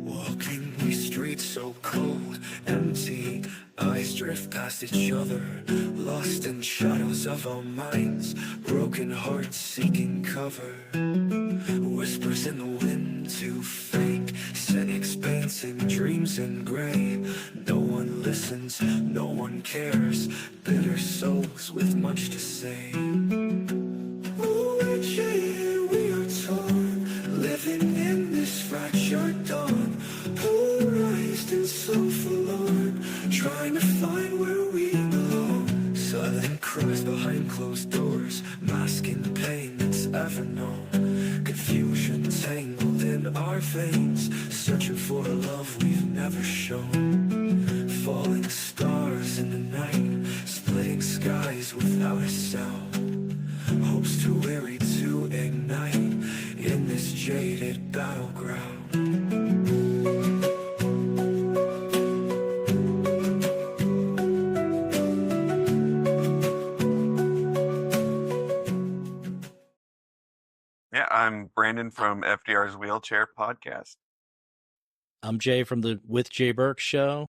Walking these streets so cold, empty, eyes drift past each other, lost in shadows of our minds, broken hearts seeking cover. Whispers in the wind too faint, set expansive dreams in gray. No one listens, no one cares, bitter souls with much to say. Oh, we're jaded, we are torn, living in this fractured dawn, polarized and so forlorn, trying to find where we belong. Silent cries behind closed doors, masking the pain that's ever known. Confusion tangled in our veins, searching for a love we've never shown. Falling stars in the night, splitting skies without a sound. Hopes too weary to ignite in this jaded battleground. Yeah, I'm Brandon from FDR's Wheelchair Podcast. I'm Jay from the With Jay Burke Show.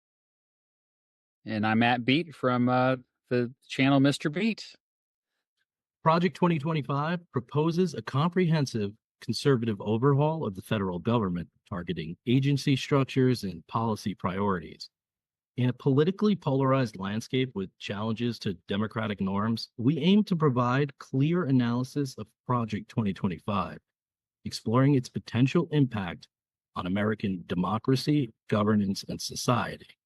And I'm Matt Beat from the channel Mr. Beat. Project 2025 proposes a comprehensive conservative overhaul of the federal government, targeting agency structures and policy priorities. In a politically polarized landscape with challenges to democratic norms, we aim to provide clear analysis of Project 2025, exploring its potential impact on American democracy, governance, and society.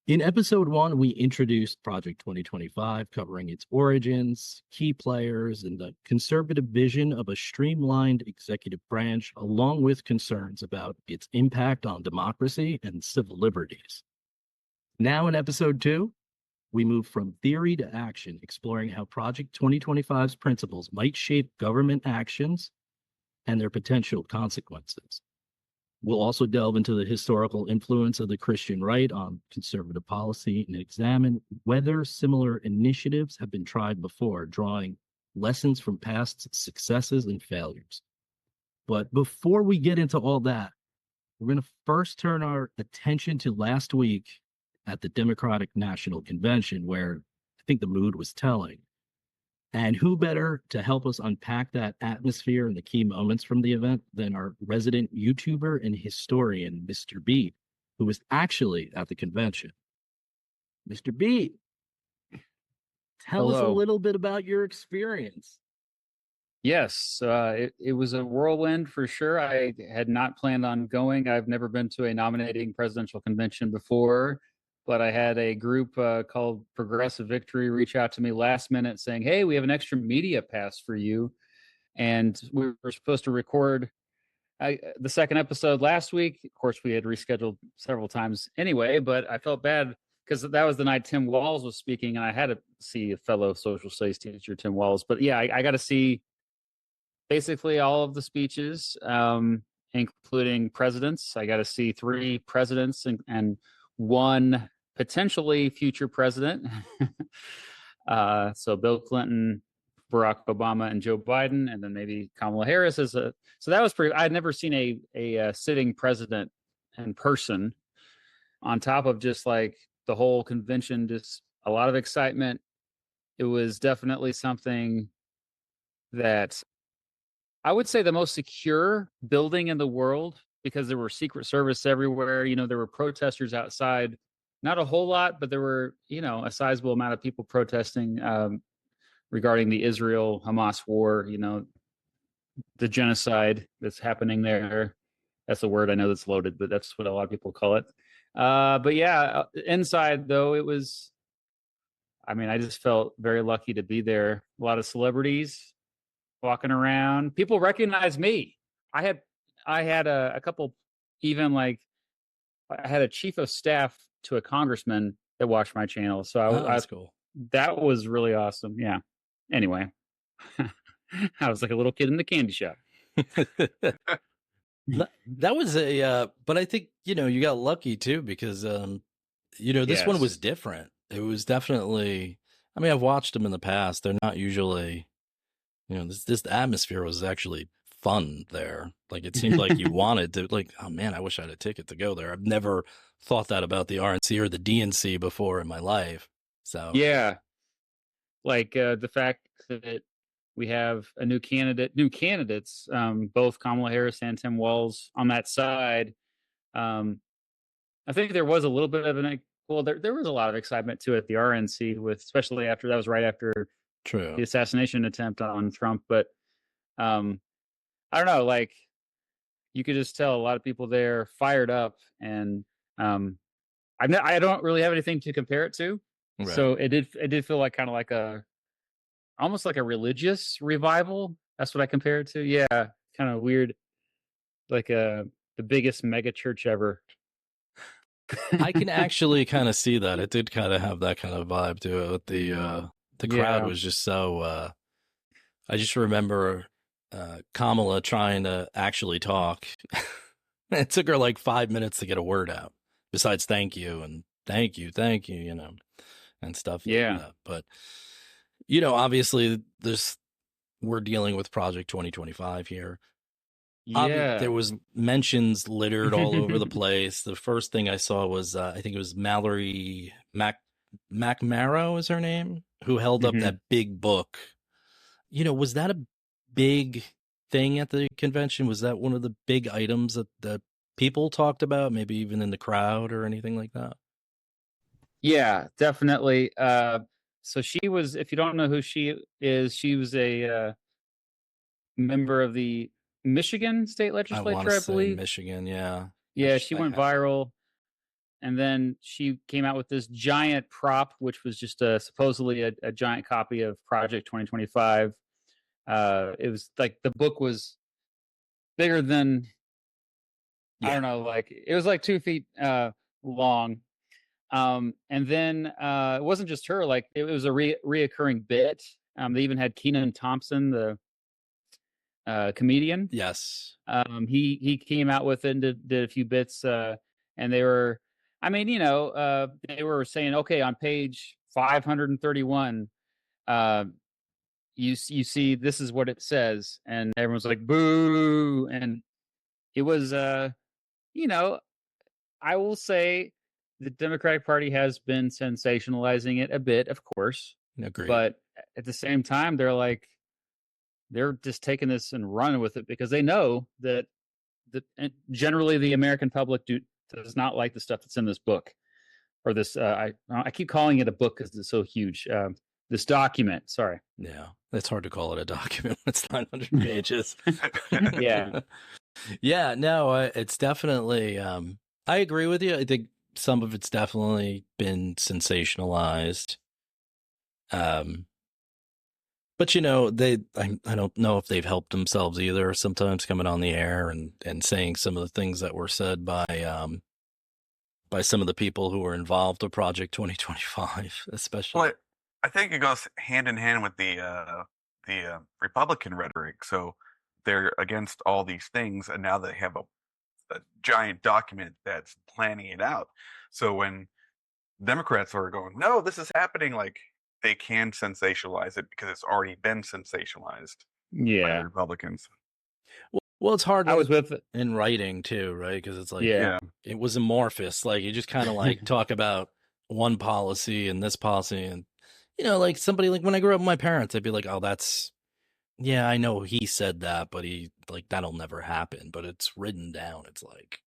In episode 1, we introduced Project 2025, covering its origins, key players, and the conservative vision of a streamlined executive branch, along with concerns about its impact on democracy and civil liberties. Now in episode 2, we move from theory to action, exploring how Project 2025's principles might shape government actions and their potential consequences. We'll also delve into the historical influence of the Christian right on conservative policy and examine whether similar initiatives have been tried before, drawing lessons from past successes and failures. But before we get into all that, we're going to first turn our attention to last week at the Democratic National Convention, where I think the mood was telling. And who better to help us unpack that atmosphere and the key moments from the event than our resident YouTuber and historian, Mr. Beat, who was actually at the convention. Mr. Beat, tell us a little bit about your experience. Yes, it was a whirlwind for sure. I had not planned on going. I've never been to a nominating presidential convention before, but I had a group called Progressive Victory reach out to me last minute saying, hey, we have an extra media pass for you. And we were supposed to record the second episode last week. Of course, we had rescheduled several times anyway, but I felt bad because that was the night Tim Walz was speaking, and I had to see a fellow social studies teacher, Tim Walz. But yeah, I got to see basically all of the speeches, including presidents. I got to see 3 presidents and one potentially future president. So Bill Clinton, Barack Obama, and Joe Biden, and then maybe Kamala Harris as a. So that was pretty. I'd never seen a sitting president in person. On top of just like the whole convention, just a lot of excitement. It was definitely something that I would say the most secure building in the world, because there were Secret Service everywhere. You know, there were protesters outside. Not a whole lot, but there were, a sizable amount of people protesting regarding the Israel-Hamas war, the genocide that's happening there. That's a word I know that's loaded, but that's what a lot of people call it. But yeah, inside though, it was, I just felt very lucky to be there. A lot of celebrities walking around. People recognize me. I had a couple, even like I had a chief of staff to a congressman that watched my channel. So That's cool. That was really awesome. Yeah. Anyway, I was like a little kid in the candy shop. That was but I think, you got lucky too, because, this one was different. It was definitely, I've watched them in the past. They're not usually, this atmosphere was actually fun there. Like it seemed like you wanted to, like, oh man, I wish I had a ticket to go there. I've never thought that about the RNC or the DNC before in my life. So Yeah, like the fact that we have a new candidates, both Kamala Harris and Tim Walz on that side. I think there was a little bit of there was a lot of excitement too at the RNC, with especially after that was right after true. the assassination attempt on Trump. But I don't know, like you could just tell a lot of people there fired up, and I don't really have anything to compare it to. Right. So it did feel like kind of like almost like a religious revival. That's what I compare it to. Yeah, kind of weird, like the biggest mega church ever. I can actually kind of see that. It did kind of have that kind of vibe to it. The crowd was just so. I just remember Kamala trying to actually talk. It took her like 5 minutes to get a word out. Besides, thank you and thank you, you know, and stuff like that. But obviously, we're dealing with Project 2025 here. Yeah, there was mentions littered all over the place. The first thing I saw was I think it was Mallory McMarrow is her name, who held up that big book. Was that a big thing at the convention? Was that one of the big items that people talked about, maybe even in the crowd or anything like that? Yeah, definitely. So she was, if you don't know who she was a member of the Michigan state legislature, I believe. Michigan, yeah. Yeah, she went viral, and then she came out with this giant prop, which was just supposedly a giant copy of Project 2025. It was like the book was bigger than, I don't know, like it was like 2 feet long. And then it wasn't just her; like it was a reoccurring bit. They even had Kenan Thompson, the comedian. Yes. He came out with it and did a few bits, and they were, I mean, they were saying, okay, on page 531, you see this is what it says, and everyone's like boo, and it was I will say the Democratic Party has been sensationalizing it a bit, of course. Agreed. But at the same time, they're just taking this and running with it because they know that generally the American public does not like the stuff that's in this book, or this. I keep calling it a book because it's so huge. This document. Sorry. Yeah, it's hard to call it a document. It's 900 pages. Yeah. Yeah. No, it's definitely. I agree with you. I think some of it's definitely been sensationalized. But I don't know if they've helped themselves either. Sometimes coming on the air and saying some of the things that were said by some of the people who were involved with Project 2025, especially. Well, I think it goes hand in hand with the Republican rhetoric. So they're against all these things, and now they have a giant document that's planning it out. So when Democrats are going, no, this is happening, like, they can sensationalize it because it's already been sensationalized by the Republicans. Well, it's hard. I was with it in writing too, right? Because it's like, it was amorphous. Like you just kind of like talk about one policy and this policy, and like somebody, like when I grew up with my parents, I'd be like, oh, I know he said that, but he, like, that'll never happen. But it's written down. It's like,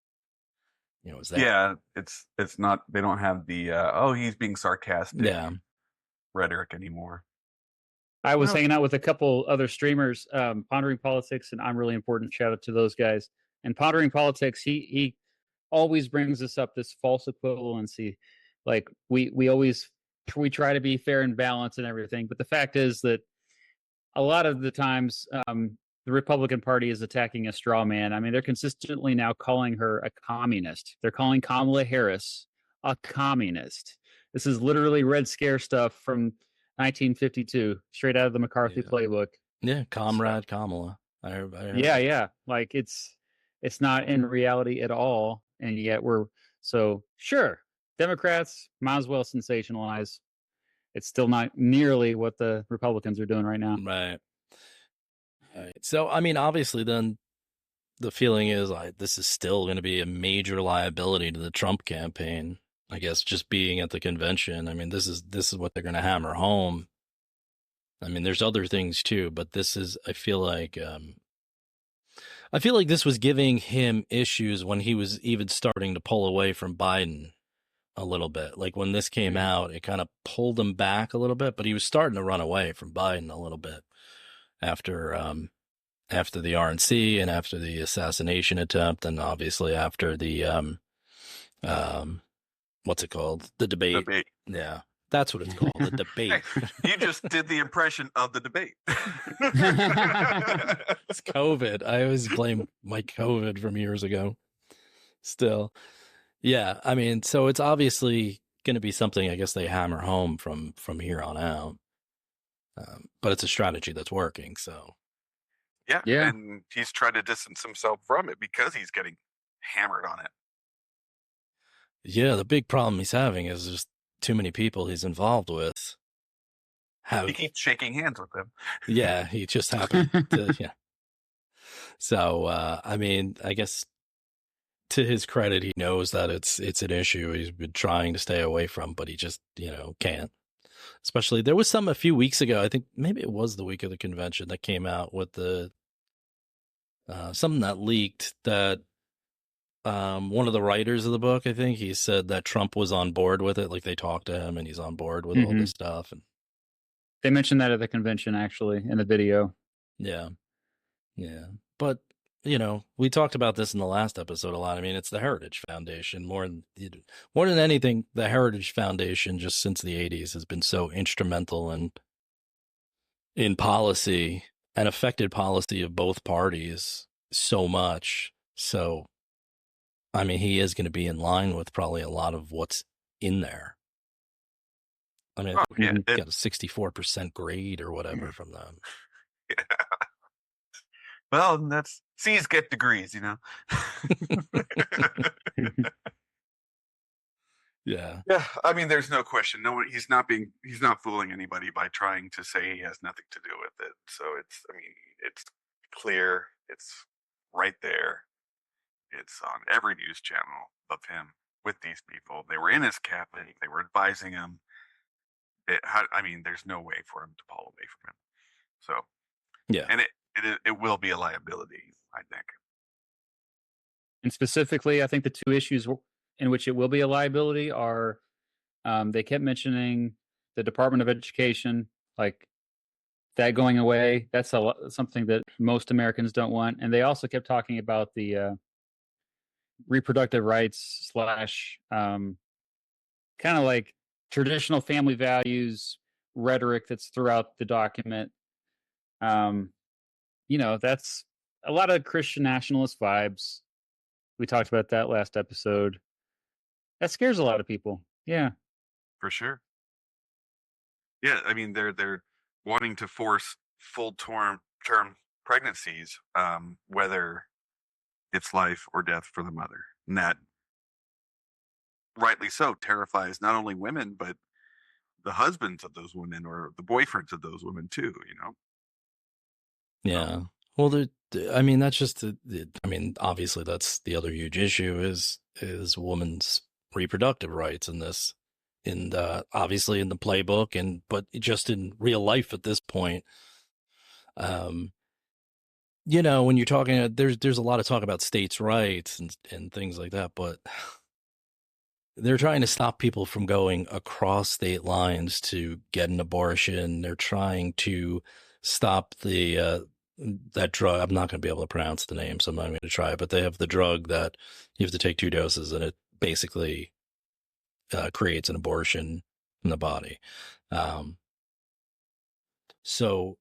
is that? Yeah, it's not. They don't have the he's being sarcastic. Yeah. Rhetoric anymore. I was hanging out with a couple other streamers, Pondering Politics, and I'm Really Important. Shout out to those guys. And Pondering Politics, he always brings us up this false equivalency. Like we try to be fair and balanced and everything, but the fact is that a lot of the times the Republican Party is attacking a straw man. I mean, they're consistently now calling her a communist. They're calling Kamala Harris a communist. This is literally Red Scare stuff from 1952, straight out of the McCarthy playbook. Yeah, Comrade Kamala. I heard. Yeah. Like it's not in reality at all, and yet sure. Democrats might as well sensationalize. It's still not nearly what the Republicans are doing right now. Right. Right. So, I mean, obviously, then the feeling is this is still going to be a major liability to the Trump campaign. I guess just being at the convention. I mean, this is what they're going to hammer home. I mean, there's other things too, but this is. I feel like this was giving him issues when he was even starting to pull away from Biden a little bit. Like when this came out, it kind of pulled him back a little bit, but he was starting to run away from Biden a little bit after the RNC and after the assassination attempt, and obviously after the what's it called? The debate. Yeah, that's what it's called, the debate. You just did the impression of the debate. It's COVID. I always blame my COVID from years ago. Still, yeah. I mean, so it's obviously going to be something I guess they hammer home from here on out. But it's a strategy that's working. So. Yeah, and he's trying to distance himself from it because he's getting hammered on it. Yeah, the big problem he's having is just too many people he's involved with. He keeps shaking hands with them. Yeah, he just happened to, yeah. So, I mean, I guess to his credit, he knows that it's an issue he's been trying to stay away from, but he just, can't. Especially, there was some a few weeks ago, I think maybe it was the week of the convention, that came out with the something that leaked that one of the writers of the book, I think, he said that Trump was on board with it. Like they talked to him and he's on board with all this stuff. And they mentioned that at the convention, actually, in the video. Yeah. Yeah. But, we talked about this in the last episode a lot. I mean, it's the Heritage Foundation more than anything. The Heritage Foundation, just since the 80s, has been so instrumental in policy and affected policy of both parties so much. So, I mean, he is going to be in line with probably a lot of what's in there. I mean, he got a 64% grade or whatever from them. Yeah. Well, that's C's get degrees, Yeah. Yeah, I mean, there's no question. No, he's not fooling anybody by trying to say he has nothing to do with it. So it's clear. It's right there. It's on every news channel of him with these people. They were in his cabinet. They were advising him. There's no way for him to pull away from him. So, yeah, and it will be a liability, I think. And specifically, I think the two issues in which it will be a liability are they kept mentioning the Department of Education, like that going away. That's something that most Americans don't want. And they also kept talking about the reproductive rights / kind of like traditional family values rhetoric that's throughout the document. That's a lot of Christian nationalist vibes. We talked about that last episode. That scares a lot of people. Yeah. For sure. Yeah, I mean, they're wanting to force full-term pregnancies, whether it's life or death for the mother. And that, rightly so, terrifies not only women, but the husbands of those women or the boyfriends of those women too, Yeah. Well, that's just, obviously that's the other huge issue is women's reproductive rights in this, obviously in the playbook but just in real life at this point. When you're talking, there's a lot of talk about states' rights and things like that, but they're trying to stop people from going across state lines to get an abortion. They're trying to stop that drug. I'm not going to be able to pronounce the name, so I'm not going to try it, but they have the drug that you have to take 2 doses and it basically creates an abortion in the body. So,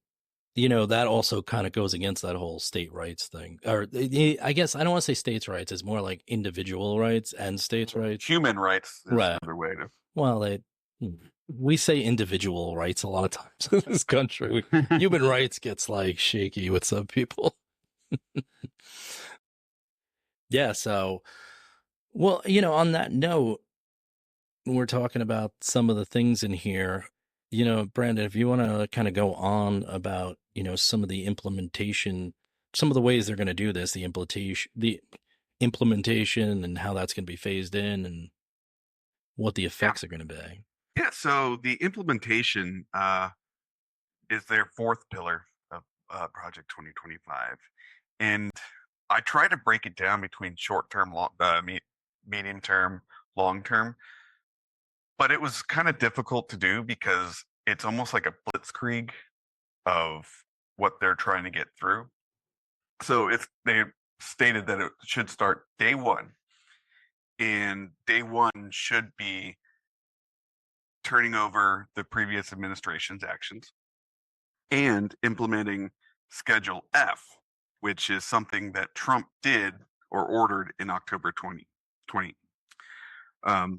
that also kind of goes against that whole state rights thing. Or I guess I don't want to say states' rights. It's more like individual rights and states' rights. Human rights is Right. another way to. Well, we say individual rights a lot of times in this country. Human rights gets like shaky with some people. Yeah. So, well, on that note, we're talking about some of the things in here. Brandon, if you want to kind of go on about, some of the implementation, some of the ways they're going to do this, the implementation and how that's going to be phased in and what the effects are going to be. Yeah, so the implementation is their fourth pillar of Project 2025. And I try to break it down between short term, medium term, long term. But it was kind of difficult to do because it's almost like a blitzkrieg of what they're trying to get through. So they stated that it should start day one. And day one should be turning over the previous administration's actions and implementing Schedule F, which is something that Trump did or ordered in October 2020.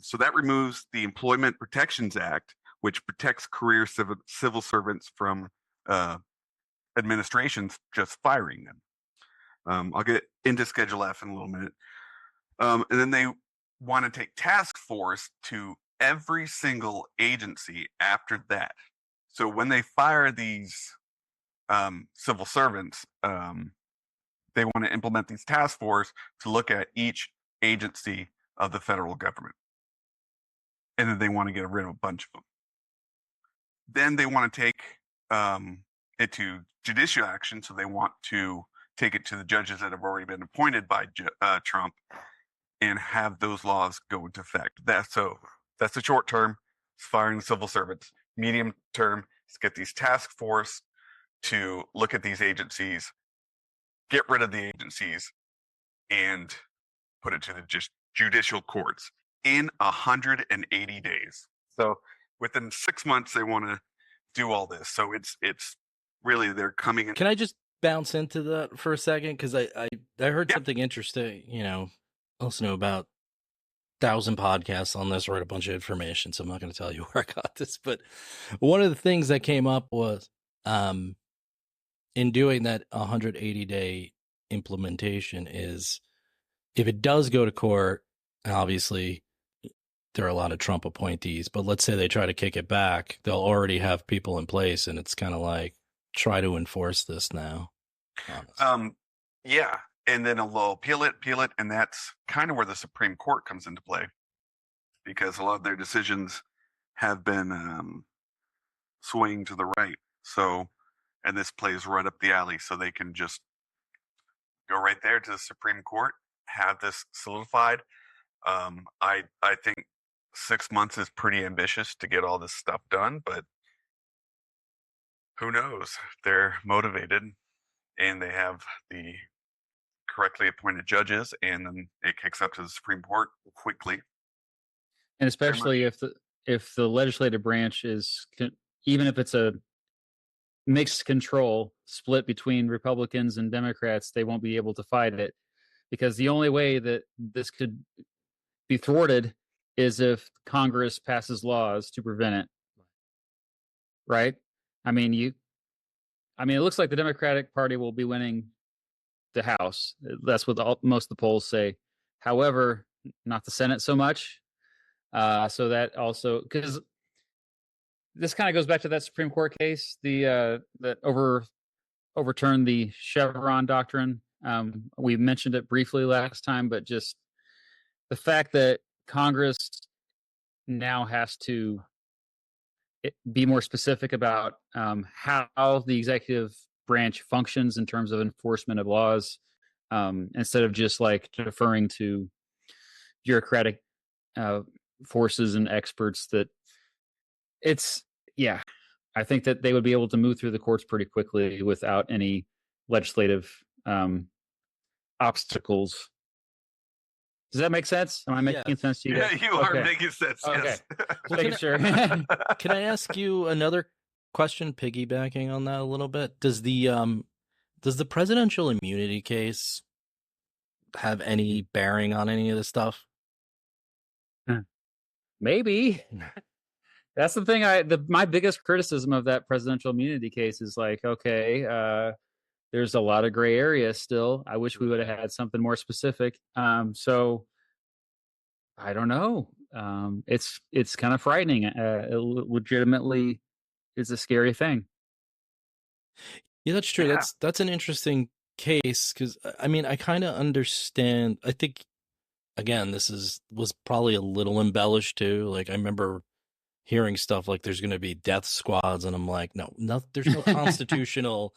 So that removes the Employment Protections Act, which protects career civil servants from administrations just firing them. I'll get into Schedule F in a little minute. And then they want to take task force to every single agency after that. So when they fire these civil servants, they want to implement these task force to look at each agency of the federal government. And then they want to get rid of a bunch of them. Then they want to take it to judicial action. So they want to take it to the judges that have already been appointed by Trump and have those laws go into effect. That's the short term, it's firing the civil servants. Medium term is get these task force to look at these agencies, get rid of the agencies, and put it to the judicial courts in 180 days. So within 6 months, they want to do all this. So it's really, they're coming in. Can I just bounce into that for a second? Because I heard something interesting, I listen to about 1,000 podcasts on this, read a bunch of information, so I'm not going to tell you where I got this. But one of the things that came up was in doing that 180-day implementation is if it does go to court, obviously there are a lot of Trump appointees, but let's say they try to kick it back, they'll already have people in place, and it's kind of like, try to enforce this now. Yeah. And then they'll appeal it, and that's kind of where the Supreme Court comes into play, because a lot of their decisions have been swaying to the right. So, and this plays right up the alley, so they can just go right there to the Supreme Court, have this solidified. I think 6 months is pretty ambitious to get all this stuff done, but who knows? They're motivated, and they have the correctly appointed judges, and then it kicks up to the Supreme Court quickly. And especially if the legislative branch is, even if it's a mixed control split between Republicans and Democrats, they won't be able to fight it, because the only way that this could be thwarted is if Congress passes laws to prevent it. Right? I mean, it looks like the Democratic Party will be winning the House. That's what most of the polls say. However, not the Senate so much. So that also, because this kind of goes back to that Supreme Court case, that overturned the Chevron doctrine. We mentioned it briefly last time, but just the fact that Congress now has to be more specific about how the executive branch functions in terms of enforcement of laws, instead of just like deferring to bureaucratic forces and experts. That I think that they would be able to move through the courts pretty quickly without any legislative obstacles. Does that make sense? Am I making sense to you guys? Yeah, you are making sense. Okay. Yes. Well, Making sure. Can I ask you another question, piggybacking on that a little bit? Does the presidential immunity case have any bearing on any of this stuff? Maybe. That's the thing. My biggest criticism of that presidential immunity case is like, okay, there's a lot of gray area still. I wish we would have had something more specific. So I don't know. It's kind of frightening. Legitimately, is a scary thing. Yeah, that's true. Yeah. That's an interesting case because I mean I kind of understand. I think again this was probably a little embellished too. Like I remember hearing stuff like there's going to be death squads, and I'm like, no, there's no constitutional.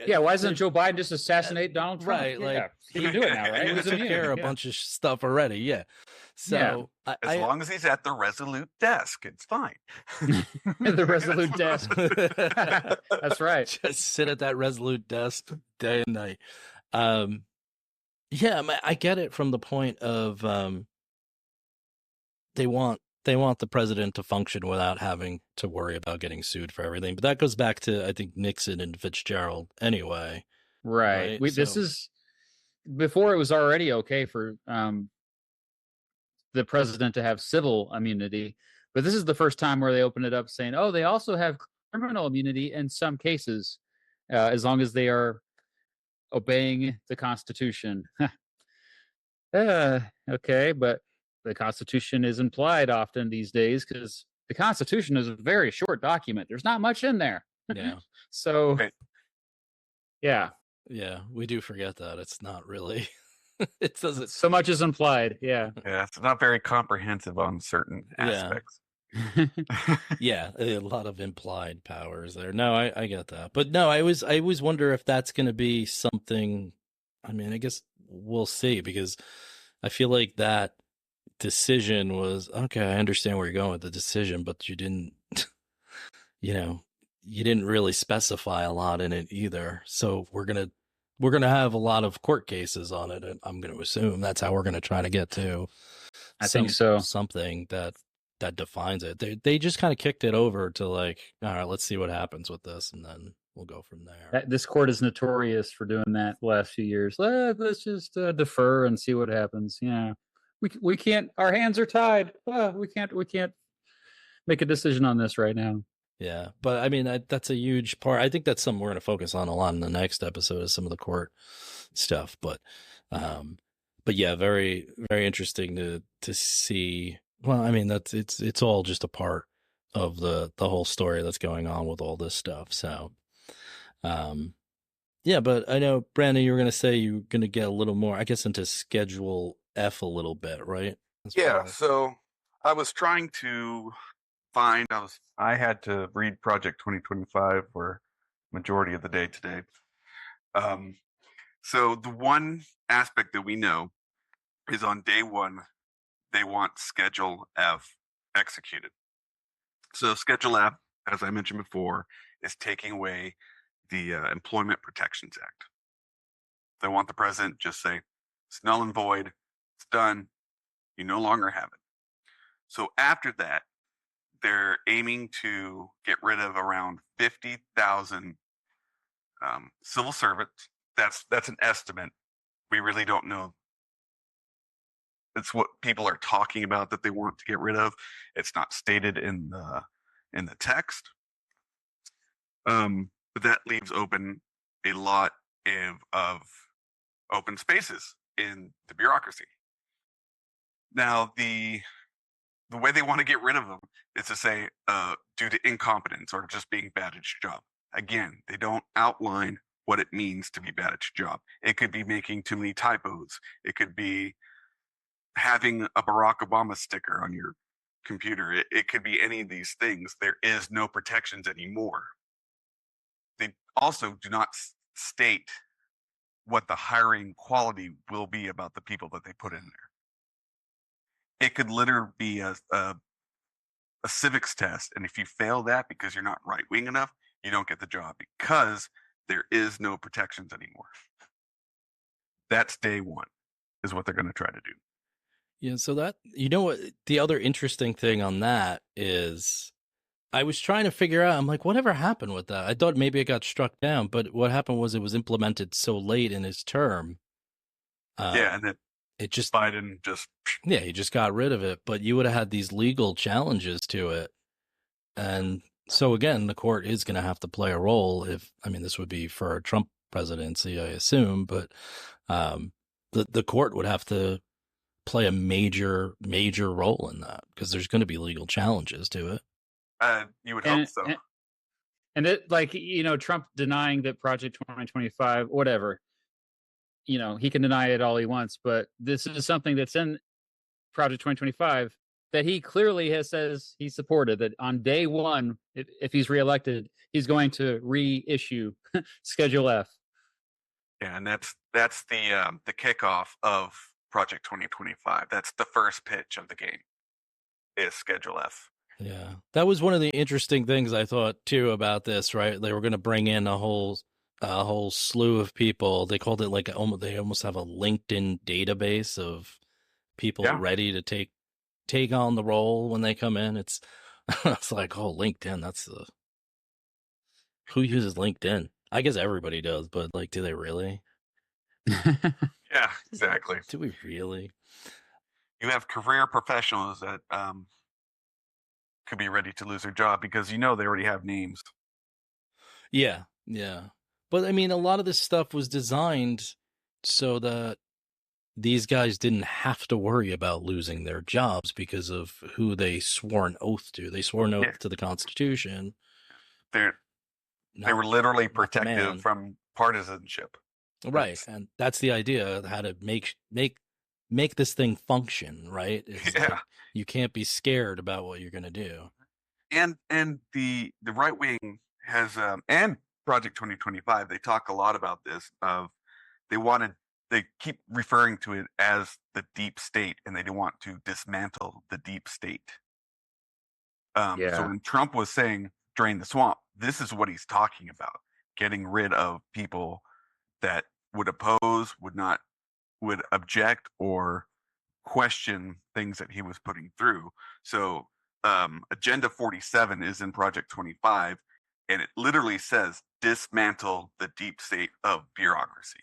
Yeah, why doesn't Joe Biden just assassinate Donald Trump? Right, Yeah, like he can do it now, right? he With took care of a immunity, bunch of stuff already. Yeah, so As long as he's at the resolute desk, it's fine. the resolute desk. That's right. Just sit at that resolute desk day and night. Yeah, I get it from the point of they want the president to function without having to worry about getting sued for everything. But that goes back to I think Nixon and Fitzgerald anyway. Right. Right, This so- is before it was already okay for the president to have civil immunity, but this is the first time where they open it up saying, "Oh, they also have criminal immunity in some cases, as long as they are obeying the Constitution." Okay, but the Constitution is implied often these days because the Constitution is a very short document. There's not much in there. Yeah. So, Right. yeah, Yeah, we do forget that. It's not really it doesn't so much is implied. Yeah. Yeah, it's not very comprehensive on certain Yeah. aspects. yeah, a lot of implied powers there. No, I get that. But no, I always wonder if that's going to be something. I mean, I guess we'll see because I feel like that decision was okay. I understand where you're going with the decision, but you didn't, you didn't really specify a lot in it either. So we're gonna have a lot of court cases on it, and I'm going to assume that's how we're going to try to get to. I think so. Something that defines it. They just kind of kicked it over to like, all right, let's see what happens with this, and then we'll go from there. This court is notorious for doing that the last few years. Let's just defer and see what happens. Yeah, we can't. Our hands are tied. We can't make a decision on this right now. Yeah, but I mean that's a huge part. I think that's something we're going to focus on a lot in the next episode is some of the court stuff. But yeah, very very interesting to see. Well, I mean it's all just a part of the whole story that's going on with all this stuff. So, yeah, but I know Brandon, you were going to say you were going to get a little more, I guess, into Schedule F a little bit, right? Yeah, so I was trying to find. I had to read Project 2025 for majority of the day today. So the one aspect that we know is on day one, they want Schedule F executed. So Schedule F, as I mentioned before, is taking away the Employment Protections Act. They want the president just say, it's null and void, it's done, you no longer have it. So after that, they're aiming to get rid of around 50,000 civil servants. That's an estimate. We really don't know. It's what people are talking about that they want to get rid of. It's not stated in the text. But that leaves open a lot of open spaces in the bureaucracy. Now, the way they want to get rid of them is to say due to incompetence or just being bad at your job. Again, they don't outline what it means to be bad at your job. It could be making too many typos. It could be having a Barack Obama sticker on your computer. It could be any of these things. There is no protections anymore. They also do not state what the hiring quality will be about the people that they put in there. It could literally be a civics test, and if you fail that because you're not right-wing enough, you don't get the job because there is no protections anymore. That's day one, is what they're going to try to do. Yeah, so that, what, the other interesting thing on that is I was trying to figure out, I'm like, whatever happened with that? I thought maybe it got struck down, but what happened was it was implemented so late in his term. Yeah, and it just, Biden just, yeah, he just got rid of it, but you would have had these legal challenges to it. And so again, the court is going to have to play a role this would be for a Trump presidency, I assume, but the court would have to play a major role in that because there's going to be legal challenges to it. You would hope so. And it, like, you know, Trump denying that Project 2025, whatever, you know, he can deny it all he wants, but this is something that's in Project 2025 that he clearly says he supported, that on day one, if he's reelected, he's going to reissue Schedule F. Yeah, and that's the kickoff of Project 2025. That's the first pitch of the game. Is Schedule F. Yeah, that was one of the interesting things I thought too about this. Right, they were going to bring in a whole slew of people. They called it like they almost have a LinkedIn database of people ready to take on the role when they come in. It's like, oh, LinkedIn. That's who uses LinkedIn? I guess everybody does, but like, do they really? Yeah, exactly. Do we really? You have career professionals that could be ready to lose their job because they already have names. Yeah. But I mean, a lot of this stuff was designed so that these guys didn't have to worry about losing their jobs because of who they swore an oath to. They swore an oath to the Constitution. They were literally protected from partisanship. Right. And that's the idea, how to make this thing function, right? Like, you can't be scared about what you're going to do. And the right wing has and Project 2025, they talk a lot about this they keep referring to it as the deep state, and they want to dismantle the deep state. So when Trump was saying drain the swamp, this is what he's talking about: getting rid of people that would oppose, would object, or question things that he was putting through. So Agenda 47 is in Project 25, and it literally says dismantle the deep state of bureaucracy.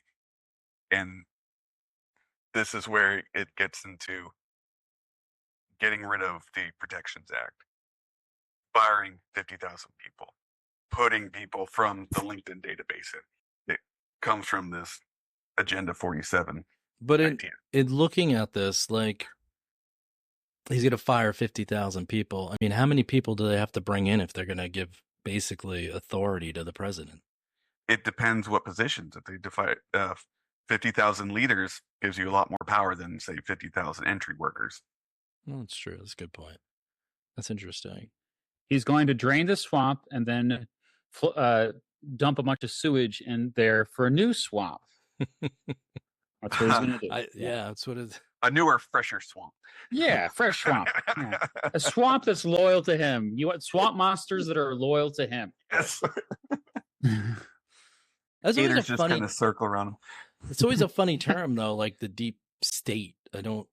And this is where it gets into getting rid of the Protections Act, firing 50,000 people, putting people from the LinkedIn database in. It comes from this Agenda 47. But in looking at this, like, he's going to fire 50,000 people. I mean, how many people do they have to bring in if they're going to give basically authority to the president? It depends what positions. If they define 50,000 leaders, gives you a lot more power than, say, 50,000 entry workers. Well, that's true. That's a good point. That's interesting. He's going to drain the swamp and then dump a bunch of sewage in there for a new swamp. That's what he's going to do. That's what it's. A newer, fresher swamp. Yeah, fresh swamp. Yeah. A swamp that's loyal to him. You want swamp monsters that are loyal to him. Yes. That's always just kind of circle around him. It's always a funny term, though, like the deep state. I don't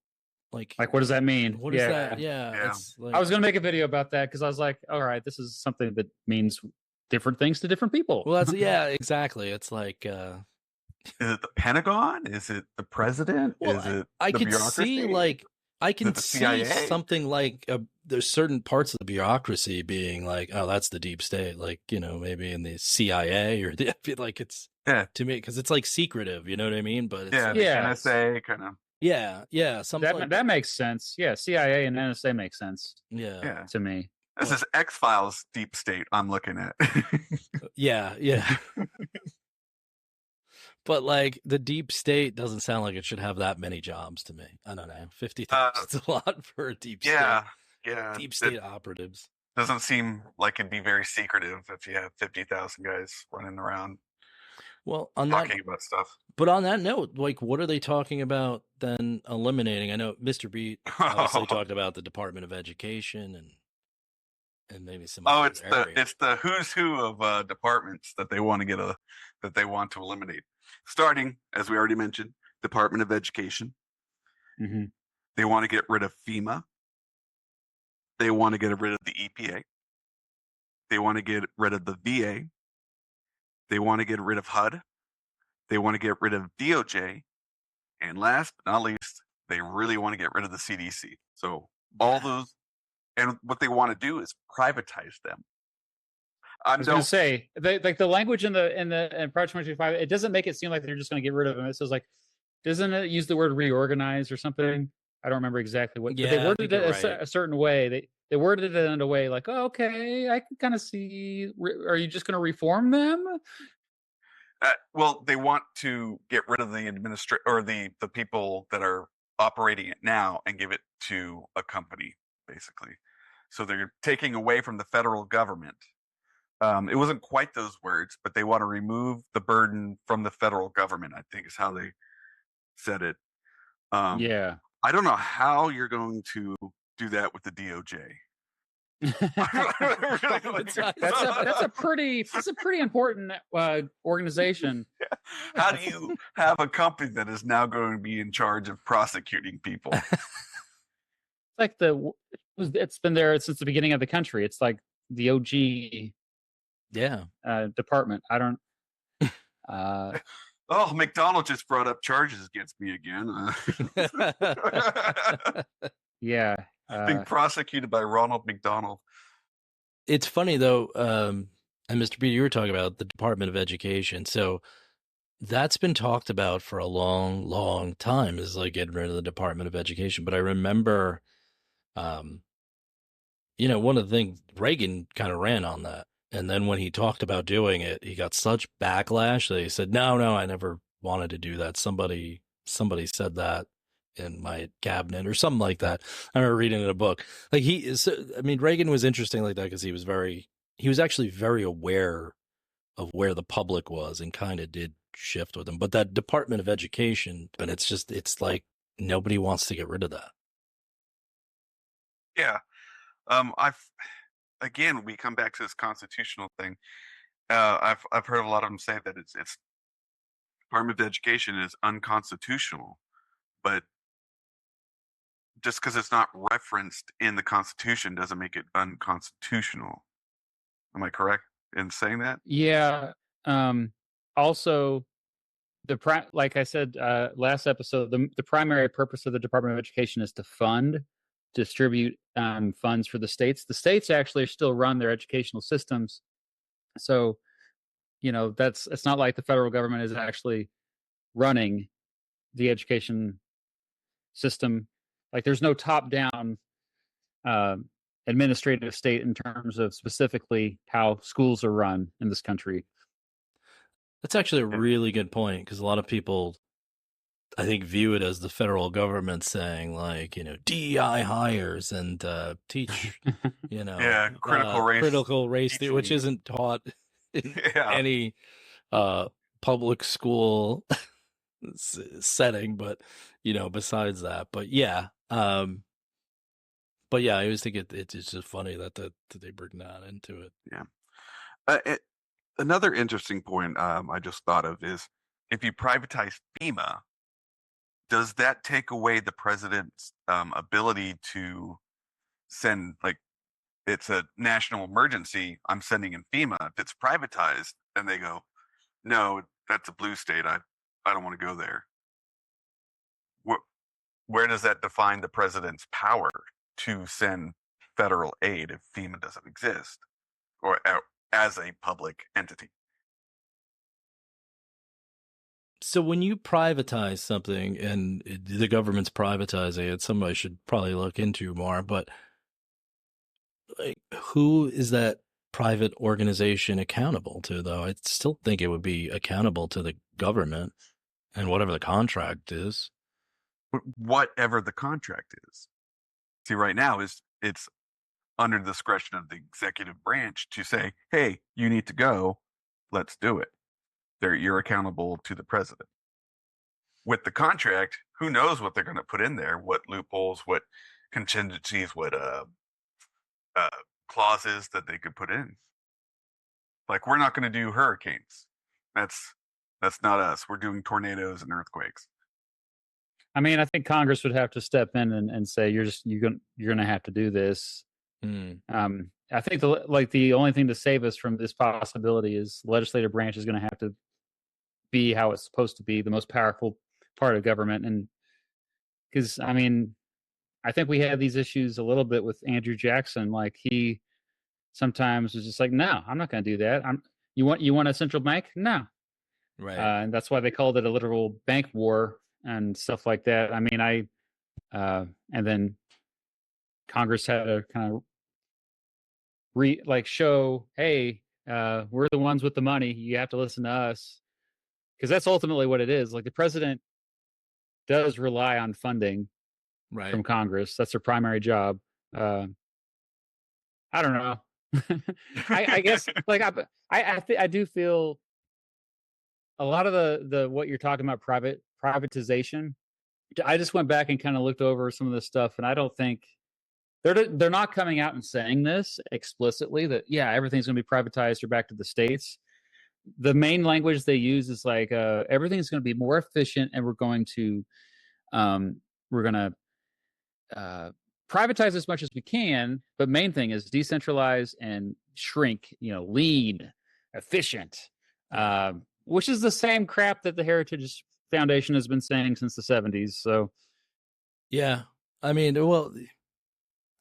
like. Like, what does that mean? What is that? Yeah. It's like, I was going to make a video about that because I was like, all right, this is something that means different things to different people. Well, that's exactly. It's like. Is it the Pentagon? Is it the president? Well, is it I the could bureaucracy? see like I can see CIA? something like there's certain parts of the bureaucracy being like, oh, that's the deep state, like, maybe in the CIA or I feel like it's to me because it's like secretive, you know what I mean? But it's the NSA kind of something that makes sense. Yeah, CIA and NSA makes sense. Yeah, to me. This is X-Files deep state I'm looking at. yeah. But like the deep state doesn't sound like it should have that many jobs to me. I don't know. 50,000 is a lot for a deep state. Yeah. Deep state operatives. Doesn't seem like it'd be very secretive if you have 50,000 guys running around. Well, talking about stuff. But on that note, like, what are they talking about then eliminating? I know Mr. Beat obviously talked about the Department of Education and maybe some. It's the who's who of departments that they want to eliminate. Starting, as we already mentioned, Department of Education. Mm-hmm. They want to get rid of FEMA. They want to get rid of the EPA. They want to get rid of the VA. They want to get rid of HUD. They want to get rid of DOJ. And last but not least, they really want to get rid of the CDC. So all those, and what they want to do is privatize them. I was going to say, like the language in Project 2025, it doesn't make it seem like they're just going to get rid of them. It says like, doesn't it use the word reorganize or something? I don't remember exactly what. Yeah, but they worded it a certain way. they worded it in a way like, oh, okay, I can kind of see. Are you just going to reform them? Well, they want to get rid of the or the people that are operating it now and give it to a company, basically. So they're taking away from the federal government. It wasn't quite those words, but they want to remove the burden from the federal government, I think is how they said it. Yeah. I don't know how you're going to do that with the DOJ. That's a pretty important organization. How do you have a company that is now going to be in charge of prosecuting people? Like it's been there since the beginning of the country. It's like the OG department. I don't oh, McDonald just brought up charges against me again. Yeah. Being prosecuted by Ronald McDonald. It's funny though, and Mr. B, you were talking about the Department of Education. So that's been talked about for a long, long time, is like getting rid of the Department of Education. But I remember, you know, one of the things, Reagan kind of ran on that. And then when he talked about doing it, he got such backlash that he said, no, I never wanted to do that. Somebody said that in my cabinet or something like that. I remember reading in a book. Like Reagan was interesting like that because he was actually very aware of where the public was and kind of did shift with him. But that Department of Education, and it's like nobody wants to get rid of that. Yeah. Again, we come back to this constitutional thing. I've heard a lot of them say that it's Department of Education is unconstitutional, but just because it's not referenced in the Constitution doesn't make it unconstitutional. Am I correct in saying that? Yeah. Also, like I said last episode, the primary purpose of the Department of Education is to distribute funds for the states. The states actually still run their educational systems, so you know it's not like the federal government is actually running the education system. Like there's no top-down administrative state in terms of specifically how schools are run in this country. That's actually a really good point, because a lot of people, I think, view it as the federal government saying, like, you know, DEI hires and teach, you know, critical race theory, which isn't taught in any public school setting, but you know, besides that. But yeah, I always think it's just funny that they bring that into it. Yeah. Another interesting point I just thought of is, if you privatize FEMA, does that take away the president's ability to send, like, it's a national emergency, I'm sending in FEMA? If it's privatized, then they go, no, that's a blue state, I don't want to go there. Where does that define the president's power to send federal aid if FEMA doesn't exist, or as a public entity? So when you privatize something, and the government's privatizing it, somebody should probably look into more, but like, who is that private organization accountable to, though? I still think it would be accountable to the government and whatever the contract is. Whatever the contract is. See, right now it's under the discretion of the executive branch to say, hey, you need to go, let's do it. You're accountable to the president. With the contract, who knows what they're going to put in there, what loopholes, what contingencies, what clauses that they could put in. Like, we're not going to do hurricanes. That's not us. We're doing tornadoes and earthquakes. I mean, I think Congress would have to step in and say, you're going to have to do this. I think the only thing to save us from this possibility is the legislative branch is going to have to be how it's supposed to be, the most powerful part of government. And because, I mean, I think we had these issues a little bit with Andrew Jackson. Like, he sometimes was just like, no, I'm not going to do that. You want a central bank? No. Right. And that's why they called it a literal bank war and stuff like that. I mean, and then Congress had to kind of show, hey, we're the ones with the money. You have to listen to us, because that's ultimately what it is. Like, the president does rely on funding Right. from Congress. That's their primary job. I don't know. I guess like I do feel a lot of the what you're talking about, privatization. I just went back and kind of looked over some of this stuff, and I don't think they're not coming out and saying this explicitly that everything's going to be privatized or back to the states. The main language they use is like everything's going to be more efficient, and we're going to privatize as much as we can, but main thing is decentralize and shrink, lean, efficient, which is the same crap that the Heritage Foundation has been saying since the 70s. So yeah, I mean, well,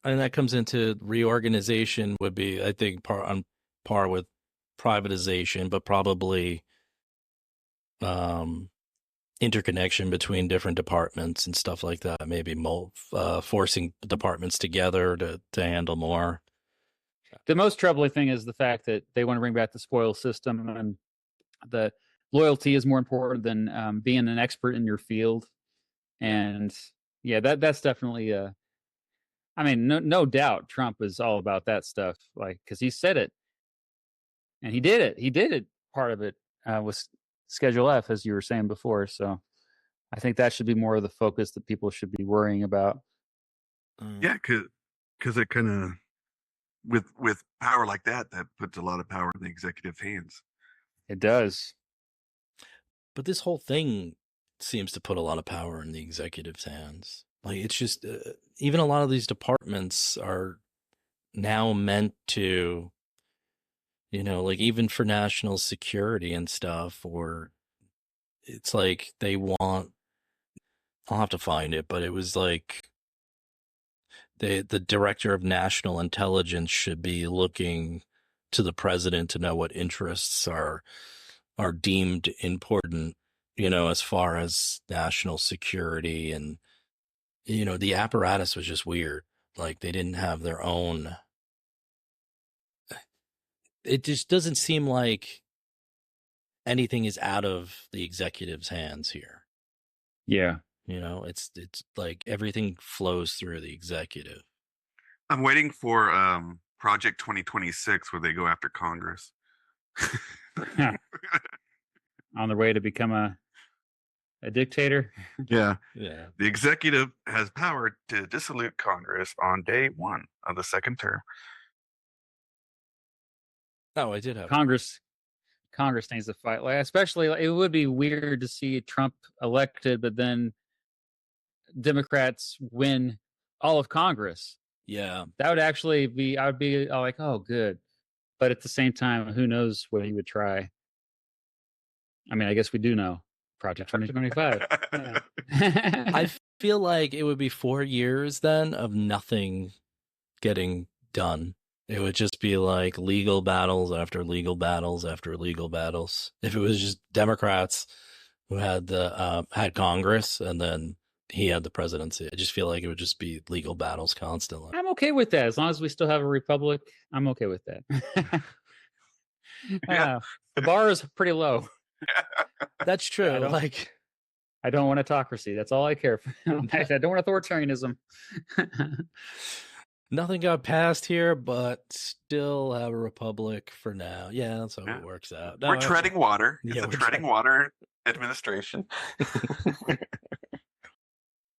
and that comes into reorganization would be, I think, on par with privatization, but probably interconnection between different departments and stuff like that. Maybe forcing departments together to handle more. The most troubling thing is the fact that they want to bring back the spoils system, and the loyalty is more important than being an expert in your field. And that's definitely I mean, no doubt Trump is all about that stuff, like, because he said it and he did it. He did it. Part of it was Schedule F, as you were saying before. So I think that should be more of the focus that people should be worrying about. Yeah, because it kind of, with power like that puts a lot of power in the executive hands. It does. But this whole thing seems to put a lot of power in the executive's hands. Like, it's just even a lot of these departments are now meant to, like, even for national security and stuff, or it's like they want, I'll have to find it, but it was like the director of national intelligence should be looking to the president to know what interests are deemed important, as far as national security. And the apparatus was just weird. Like, they didn't have their own. It just doesn't seem like anything is out of the executive's hands here. Yeah. It's like everything flows through the executive. I'm waiting for Project 2026, where they go after Congress. On their way to become a dictator. Yeah. Yeah. The executive has power to dissolute Congress on day 1 of the second term. Oh, I did have Congress needs to fight. Like, especially, it would be weird to see Trump elected, but then Democrats win all of Congress. Yeah. That would actually be, I would be like, oh, good. But at the same time, who knows what he would try? I mean, I guess we do know. Project 2025. Yeah. I feel like it would be 4 years then of nothing getting done. It would just be like legal battles after legal battles after legal battles. If it was just Democrats who had had Congress and then he had the presidency, I just feel like it would just be legal battles constantly. I'm okay with that. As long as we still have a republic, I'm okay with that. Yeah. The bar is pretty low. That's true. I don't want autocracy. That's all I care for. I don't want authoritarianism. Nothing got passed here, but still have a republic for now. Yeah, that's how it works out. We're treading water. It's Yeah, a we're treading water administration.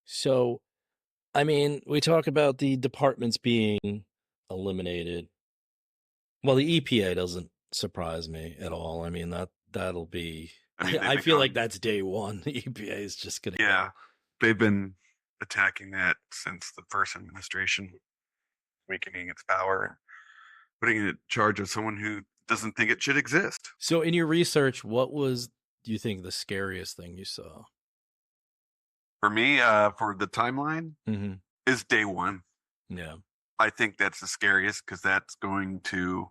So, I mean, we talk about the departments being eliminated. Well, the EPA doesn't surprise me at all. I mean, that'll be. I feel like that's day one. The EPA is just gonna. Yeah, they've been attacking that since the first administration, weakening its power, putting it in charge of someone who doesn't think it should exist. So, in your research, what was, do you think, the scariest thing you saw? For me, for the timeline, is day 1. Yeah, I think that's the scariest because that's going to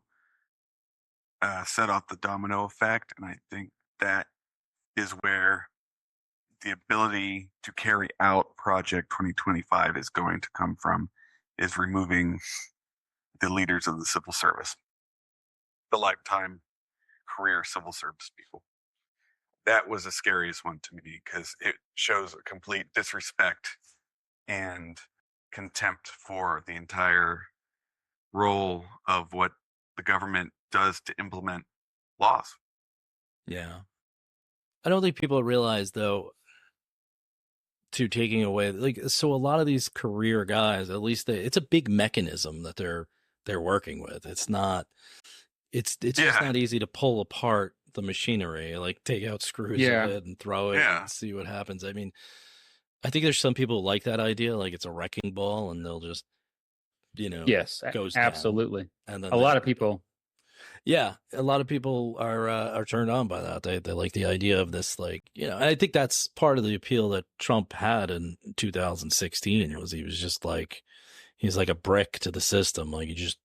set off the domino effect, and I think that is where the ability to carry out Project 2025 is going to come from, is removing the leaders of the civil service, the lifetime career civil service people. That was the scariest one to me because it shows a complete disrespect and contempt for the entire role of what the government does to implement laws. Yeah. I don't think people realize, though, to taking away, like, so a lot of these career guys, at least it's a big mechanism that they're working with. It's just Yeah. not easy to pull apart the machinery, like take out screws Yeah. of it and throw it Yeah. and see what happens. I mean, I think there's some people who like that idea, like it's a wrecking ball and they'll just, Yes, goes down. absolutely. And then A lot of people. Yeah, a lot of people are turned on by that. They like the idea of this, like, and I think that's part of the appeal that Trump had in 2016 was he was just like, he's like a brick to the system, like you're just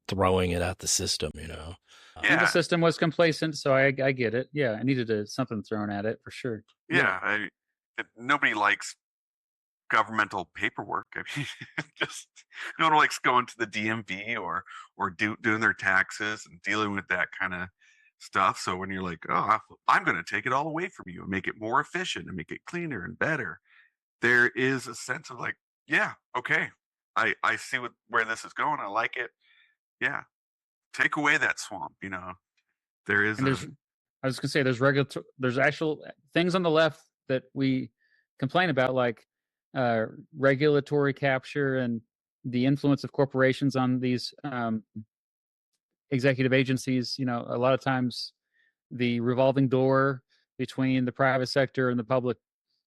throwing it at the system, And Yeah. the system was complacent, so I get it. Yeah, it needed something thrown at it for sure. Yeah. Nobody likes governmental paperwork. I mean, just no one likes going to the DMV or doing their taxes and dealing with that kind of stuff. So when you're like, oh, I'm going to take it all away from you and make it more efficient and make it cleaner and better, there is a sense of like, yeah, okay, I see where this is going. I like it. Yeah, take away that swamp. There is. And I was gonna say there's actual things on the left that we complain about, like regulatory capture and the influence of corporations on these executive agencies. A lot of times the revolving door between the private sector and the public,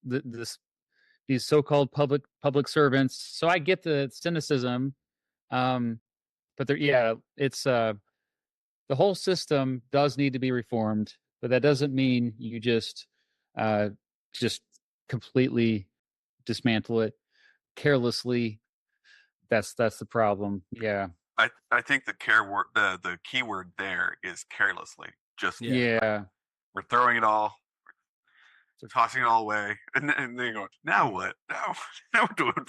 these so-called public servants. So I get the cynicism, but it's the whole system does need to be reformed, but that doesn't mean you just completely dismantle it carelessly. That's the problem. Yeah. I think the key word there is carelessly. Just Yeah. we're throwing it all, tossing it all away, and they go, now what? Now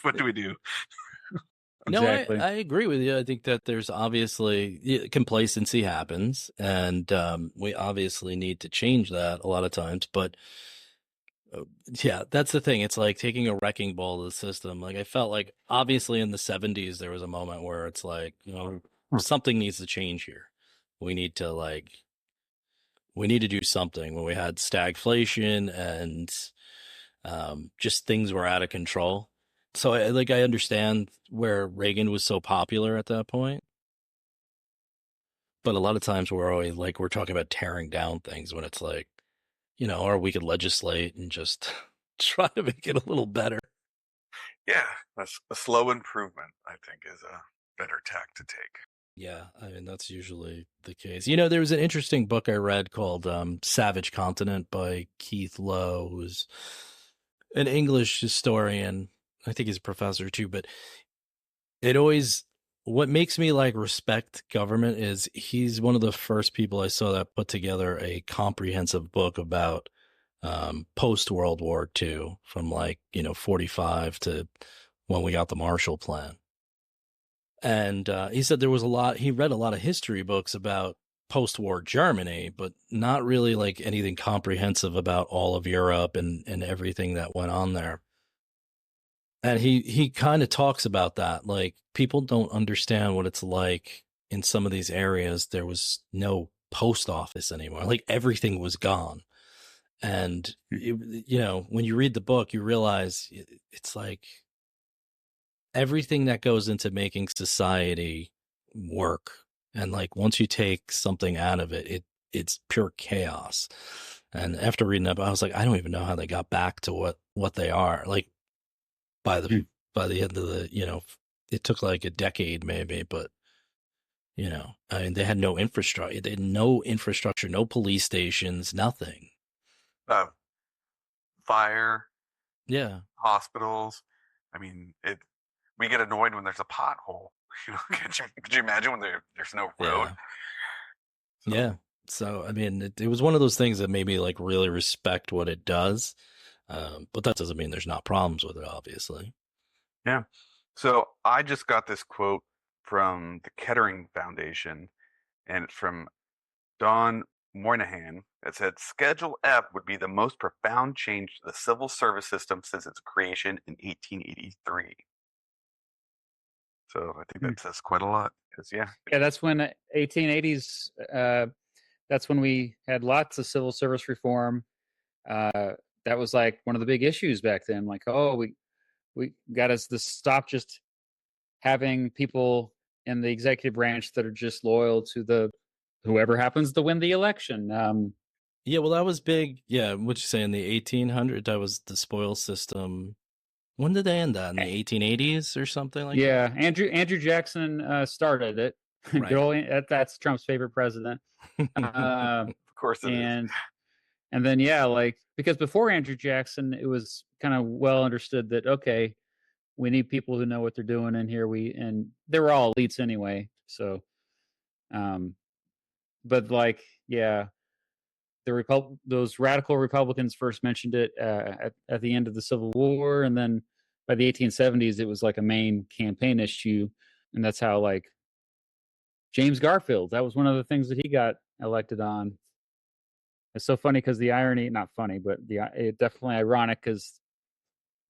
what do we do? Exactly. No, I agree with you. I think that there's obviously complacency happens, and we obviously need to change that a lot of times. But yeah, that's the thing. It's like taking a wrecking ball to the system. Like I felt like obviously in the 70s there was a moment where it's like, something needs to change here. We need to do something when we had stagflation and just things were out of control. So I understand where Reagan was so popular at that point. But a lot of times we're always like, we're talking about tearing down things when it's like, or we could legislate and just try to make it a little better. Yeah, that's a slow improvement, I think, is a better tack to take. Yeah, I mean, that's usually the case. There was an interesting book I read called Savage Continent by Keith Lowe, who's an English historian. I think he's a professor too, but what makes me respect government is he's one of the first people I saw that put together a comprehensive book about post World War II from 45 to when we got the Marshall Plan. And he said he read a lot of history books about post-war Germany, but not really anything comprehensive about all of Europe and everything that went on there. And he kind of talks about that. Like, people don't understand what it's like in some of these areas. There was no post office anymore. Like, everything was gone. And, when you read the book, you realize it's like everything that goes into making society work. And once you take something out of it, it's pure chaos. And after reading that, I was like, I don't even know how they got back to what they are. By the end of the, it took a decade maybe, but I mean, they had no infrastructure. They had no infrastructure, no police stations, nothing. Fire. Yeah. Hospitals. I mean, we get annoyed when there's a pothole. Could you imagine when there's no road? Yeah. So, I mean, it was one of those things that made me really respect what it does. But that doesn't mean there's not problems with it, obviously. Yeah. So I just got this quote from the Kettering Foundation, and it's from Don Moynihan. It said Schedule F would be the most profound change to the civil service system since its creation in 1883. So I think that says quite a lot. Because Yeah, that's when 1880s. That's when we had lots of civil service reform. That was like one of the big issues back then. Like, oh, we got us to stop just having people in the executive branch that are just loyal to the whoever happens to win the election. Yeah, well, that was big. Yeah, what you say in the 1800s? That was the spoil system. When did they end that? In the 1880s or something like that? Yeah, Andrew Jackson started it. Right. That's Trump's favorite president. of course it is. And then yeah, like because before Andrew Jackson, it was kind of well understood that okay, we need people who know what they're doing in here. And they were all elites anyway. So, but like yeah, those radical Republicans first mentioned it at the end of the Civil War, and then by the 1870s, it was like a main campaign issue, and that's how like James Garfield. That was one of the things that he got elected on. It's so funny because the irony, not funny, but definitely ironic because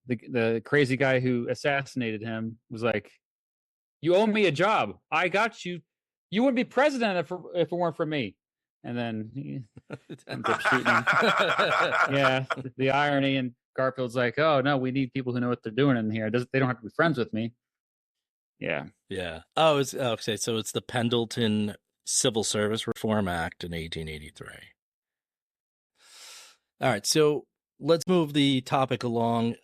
the crazy guy who assassinated him was like, "You owe me a job. I got you. You wouldn't be president if it weren't for me." And then he ends up shooting him. Yeah, the irony. And Garfield's like, "Oh no, we need people who know what they're doing in here. They don't have to be friends with me." Yeah. Yeah. Oh, it's okay. So it's the Pendleton Civil Service Reform Act in 1883. All right. So let's move the topic along.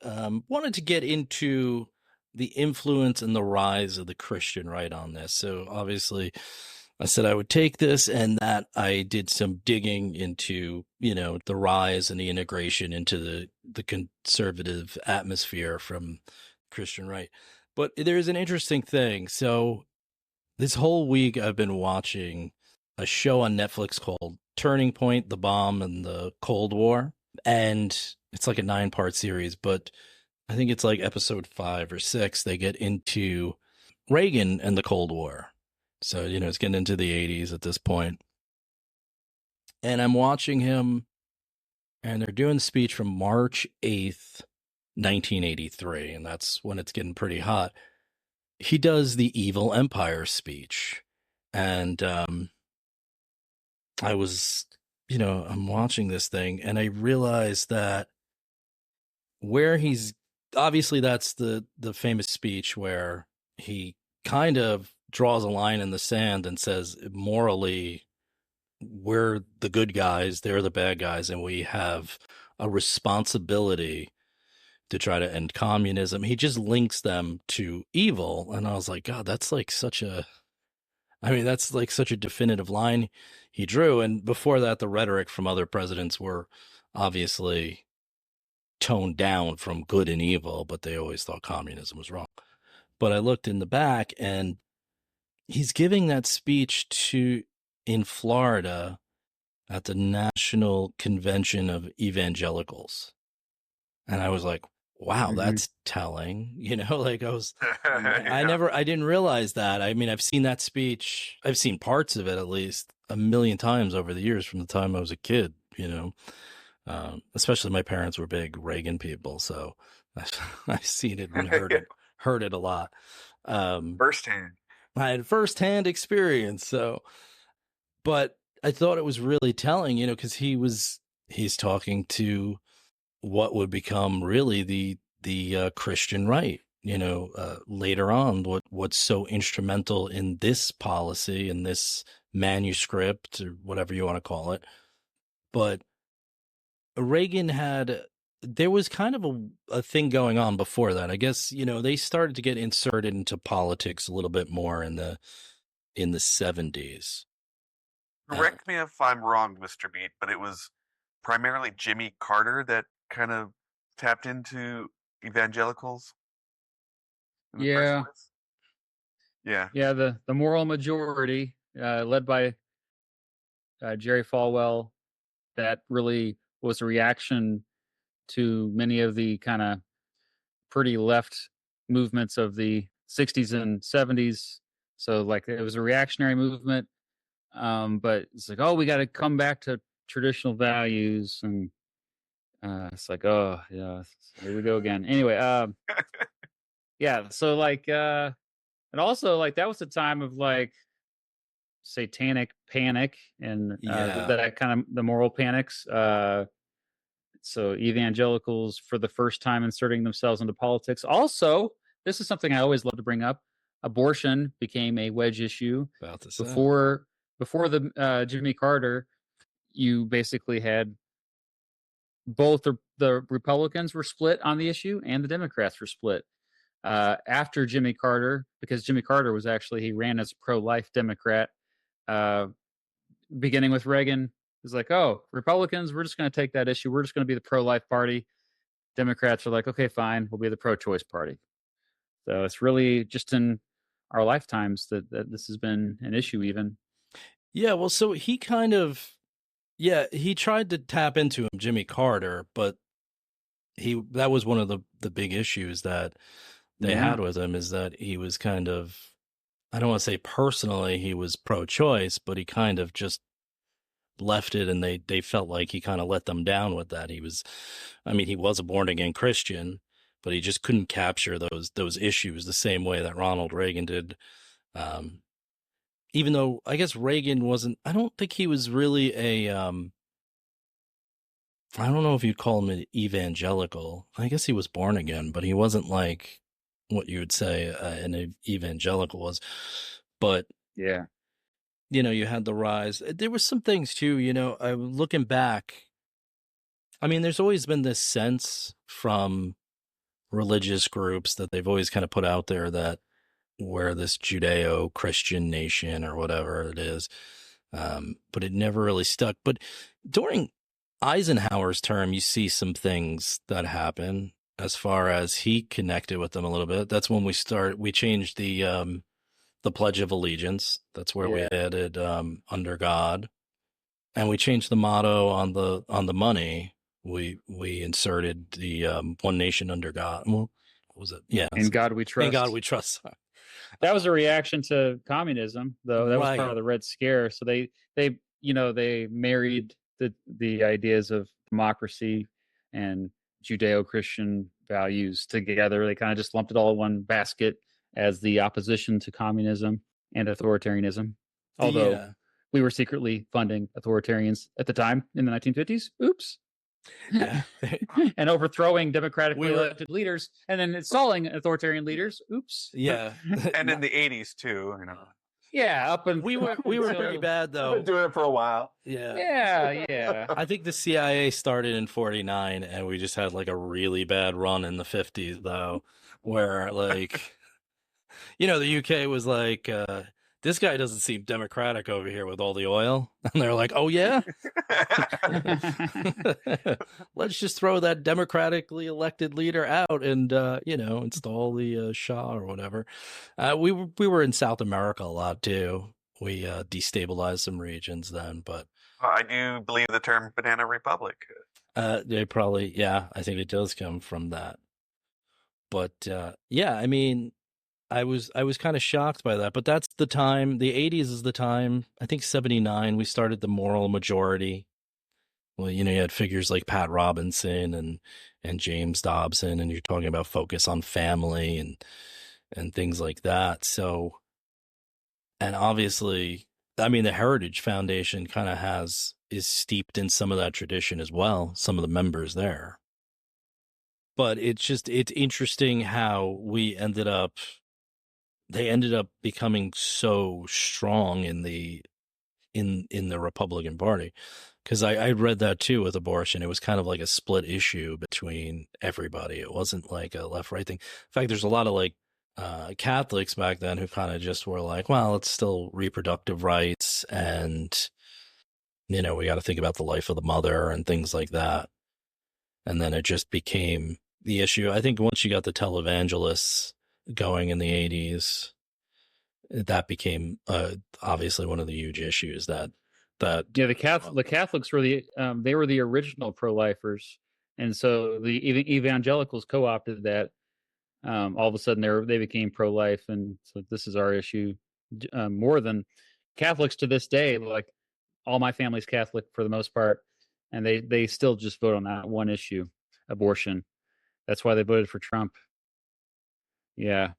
Wanted to get into the influence and the rise of the Christian right on this. So obviously, I said I would take this, and that I did some digging into, the rise and the integration into the conservative atmosphere from Christian right. But there's an interesting thing. So this whole week I've been watching a show on Netflix called Turning Point, the Bomb, and the Cold War. And it's like a 9-part series, but I think it's like episode 5 or 6. They get into Reagan and the Cold War. So, it's getting into the 80s at this point. And I'm watching him, and they're doing the speech from March 8th, 1983. And that's when it's getting pretty hot. He does the Evil Empire speech. And I was, I'm watching this thing, and I realized that where he's, obviously that's the famous speech where he kind of draws a line in the sand and says, morally, we're the good guys, they're the bad guys, and we have a responsibility to try to end communism. He just links them to evil. And I was like, God, that's like that's like such a definitive line he drew. And before that, the rhetoric from other presidents were obviously toned down from good and evil, but they always thought communism was wrong. But I looked in the back, and he's giving that speech in Florida at the National Convention of Evangelicals. And I was like, wow, that's telling, like I didn't realize that. I mean, I've seen that speech. I've seen parts of it at least a million times over the years from the time I was a kid, especially my parents were big Reagan people. So I've seen it and heard it a lot. Firsthand. I had firsthand experience. So, but I thought it was really telling, because he's talking to what would become really the Christian right, later on, what's so instrumental in this policy, in this manuscript, or whatever you want to call it. But Reagan there was kind of a thing going on before that. I guess, they started to get inserted into politics a little bit more in the 70s. Correct me if I'm wrong, Mr. Beat, but it was primarily Jimmy Carter that kind of tapped into evangelicals. Yeah. Yeah. Yeah. The moral majority, led by Jerry Falwell, that really was a reaction to many of the kind of pretty left movements of the 60s and 70s So like it was a reactionary movement, but it's like, oh, we got to come back to traditional values, and it's like, oh yeah, here we go again. Anyway, yeah. So like, and also like that was the time of like satanic panic and Yeah. that kind of the moral panics. So evangelicals for the first time inserting themselves into politics. Also, this is something I always love to bring up. Abortion became a wedge issue About to say. before the Jimmy Carter. You basically had both the Republicans were split on the issue and the Democrats were split. After Jimmy Carter, because Jimmy Carter was actually he ran as a pro-life Democrat. Beginning with Reagan, it's like, oh, Republicans, we're just going to take that issue. We're just going to be the pro-life party. Democrats are like, okay, fine, we'll be the pro-choice party. So it's really just in our lifetimes that this has been an issue even. Yeah, well, so he kind of, he tried to tap into him, Jimmy Carter, but that was one of the big issues that they had with him, is that he was kind of, I don't want to say personally he was pro-choice, but he kind of just left it, and they felt like he kind of let them down with that. He was a born-again Christian, but he just couldn't capture those issues the same way that Ronald Reagan did. Even though I guess Reagan wasn't, I don't think he was really I don't know if you'd call him an evangelical. I guess he was born again, but he wasn't like what you would say an evangelical was. But yeah, you had the rise. There were some things too, looking back. I mean, there's always been this sense from religious groups that they've always kind of put out there that we're this Judeo-Christian nation or whatever it is. But it never really stuck. But during Eisenhower's term, you see some things that happen as far as he connected with them a little bit. That's when we changed the Pledge of Allegiance. That's where we added under God, and we changed the motto on the money. We inserted the one nation under God. Well, what was it? Yeah, in God we trust. In God we trust. That was a reaction to communism, though. That was part of the Red Scare. So they married the ideas of democracy and Judeo-Christian values together. They kind of just lumped it all in one basket as the opposition to communism and authoritarianism. Although we were secretly funding authoritarians at the time in the 1950s. Oops. Yeah. And overthrowing democratically elected leaders and then installing authoritarian leaders. Oops. Yeah. And in the 80s too, Yeah, up and we were pretty bad though. I've been doing it for a while. Yeah. I think the CIA started in 49, and we just had like a really bad run in the 50s though, where like the UK was like, this guy doesn't seem democratic over here with all the oil. And they're like, oh, yeah? Let's just throw that democratically elected leader out and, install the Shah or whatever. We were in South America a lot, too. We destabilized some regions then, but... I do believe the term Banana Republic. They probably, I think it does come from that. But, I mean... I was kind of shocked by that, but that's the time. The 80s is the time. I think 79 we started the moral majority. Well, you had figures like Pat Robinson and James Dobson, and you're talking about focus on family and things like that. So, and obviously, I mean, the Heritage Foundation kind of is steeped in some of that tradition as well. Some of the members there, but it's interesting how they ended up becoming so strong in the Republican Party, because I read that too with abortion. It was kind of like a split issue between everybody. It wasn't like a left-right thing. In fact, there's a lot of like Catholics back then who kind of just were like, well, it's still reproductive rights, and we got to think about the life of the mother and things like that. And then it just became the issue. I think once you got the televangelists going in the 80s, that became obviously one of the huge issues that the Catholics were they were the original pro-lifers, and so the evangelicals co-opted that. All of a sudden they became pro-life, and so this is our issue. more than Catholics to this day. Like all my family's Catholic for the most part, and they still just vote on that one issue, abortion. That's why they voted for Trump. Yeah,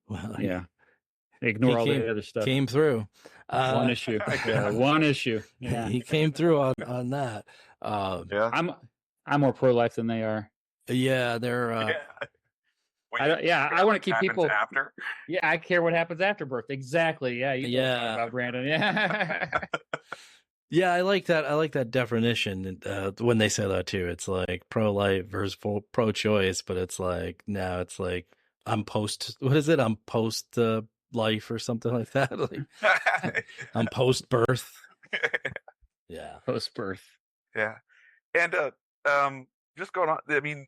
Well, yeah. Ignore all the other stuff. Came through. One issue. Yeah, one issue. Yeah. He came through on that. Yeah. I'm more pro-life than they are. Yeah, they're. I want to keep people after. Yeah, I care what happens after birth. Exactly. Yeah. You know what I'm talking about, Brandon. Yeah. Yeah, I like that. I like that definition when they say that too. It's like pro-life versus pro-choice, but it's like now it's like I'm post. What is it? I'm post life or something like that. Like, I'm post birth. Yeah, Post birth. Yeah, and just going on. I mean,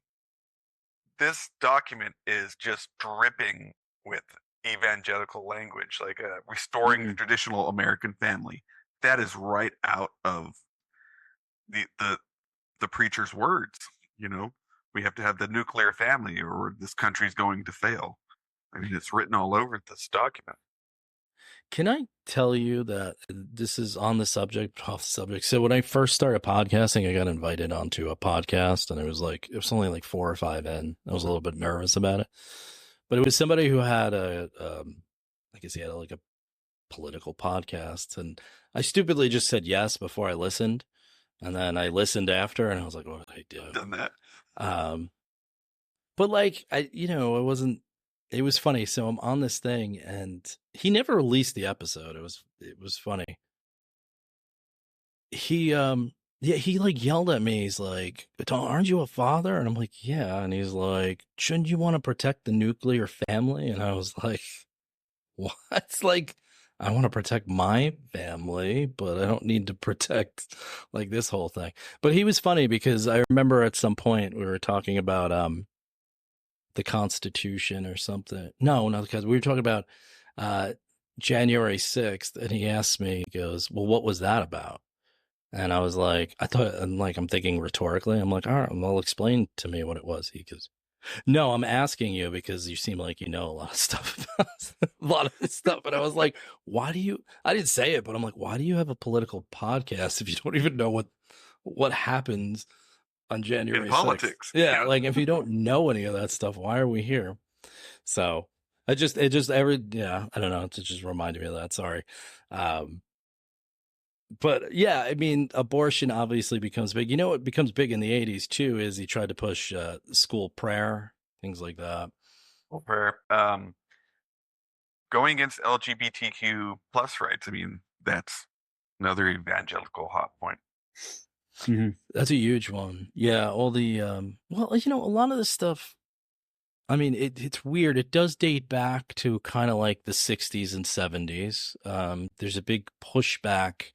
this document is just dripping with evangelical language, like restoring the traditional American family. That is right out of the preacher's words. You know, we have to have the nuclear family, or this country's going to fail. I mean, it's written all over this document. Can I tell you that this is on the subject, off the subject? So when I first started podcasting, I got invited onto a podcast, and it was only like 4 or 5 in. I was a little bit nervous about it, but it was somebody who had I guess he had like a political podcast, and I stupidly just said yes before I listened, and then I listened after, and I was like, "What did I do?" Done that. But like it wasn't. It was funny. So I'm on this thing, and he never released the episode. It was funny. He he like yelled at me. He's like, "Aren't you a father?" And I'm like, "Yeah." And he's like, "Shouldn't you want to protect the nuclear family?" And I was like, "What?" It's like, I want to protect my family, but I don't need to protect like this whole thing. But he was funny because I remember at some point we were talking about the Constitution or something. No, because we were talking about January 6th, and he asked me, he goes, "Well, what was that about?" And I was like, I'm thinking rhetorically. I'm like, "All right, well, explain to me what it was." He goes, "No, I'm asking you because you seem like you know a lot of stuff about a lot of this stuff." And I was like, "Why do you?" I didn't say it, but I'm like, "Why do you have a political podcast if you don't even know what happens on January 6th? Politics?" Yeah, like if you don't know any of that stuff, why are we here? So I don't know. It just reminded me of that. Sorry. But yeah, I mean, abortion obviously becomes big. You know what becomes big in the 80s too is he tried to push school prayer, things like that. Prayer, going against LGBTQ plus rights. I mean, that's another evangelical hot point. Mm-hmm. That's a huge one. Yeah, all the a lot of this stuff. I mean, it's weird. It does date back to kind of like the 60s and 70s. There's a big pushback.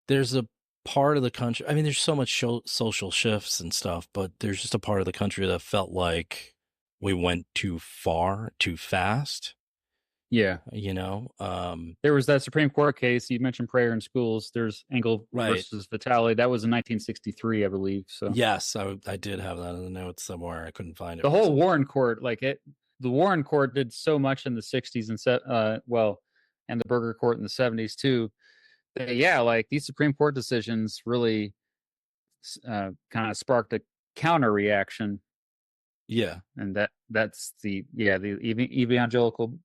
There's a part of the country. I mean, there's so much social shifts and stuff, but there's just a part of the country that felt like we went too far, too fast. Yeah. There was that Supreme Court case. You mentioned prayer in schools. There's Engel versus Vitale. That was in 1963, I believe. So yes, I did have that in the notes somewhere. I couldn't find it. The whole Warren Court, the Warren Court did so much in the 60s and the Burger Court in the 70s too. Like these Supreme Court decisions really kind of sparked a counter reaction. Yeah, and that's the evangelical.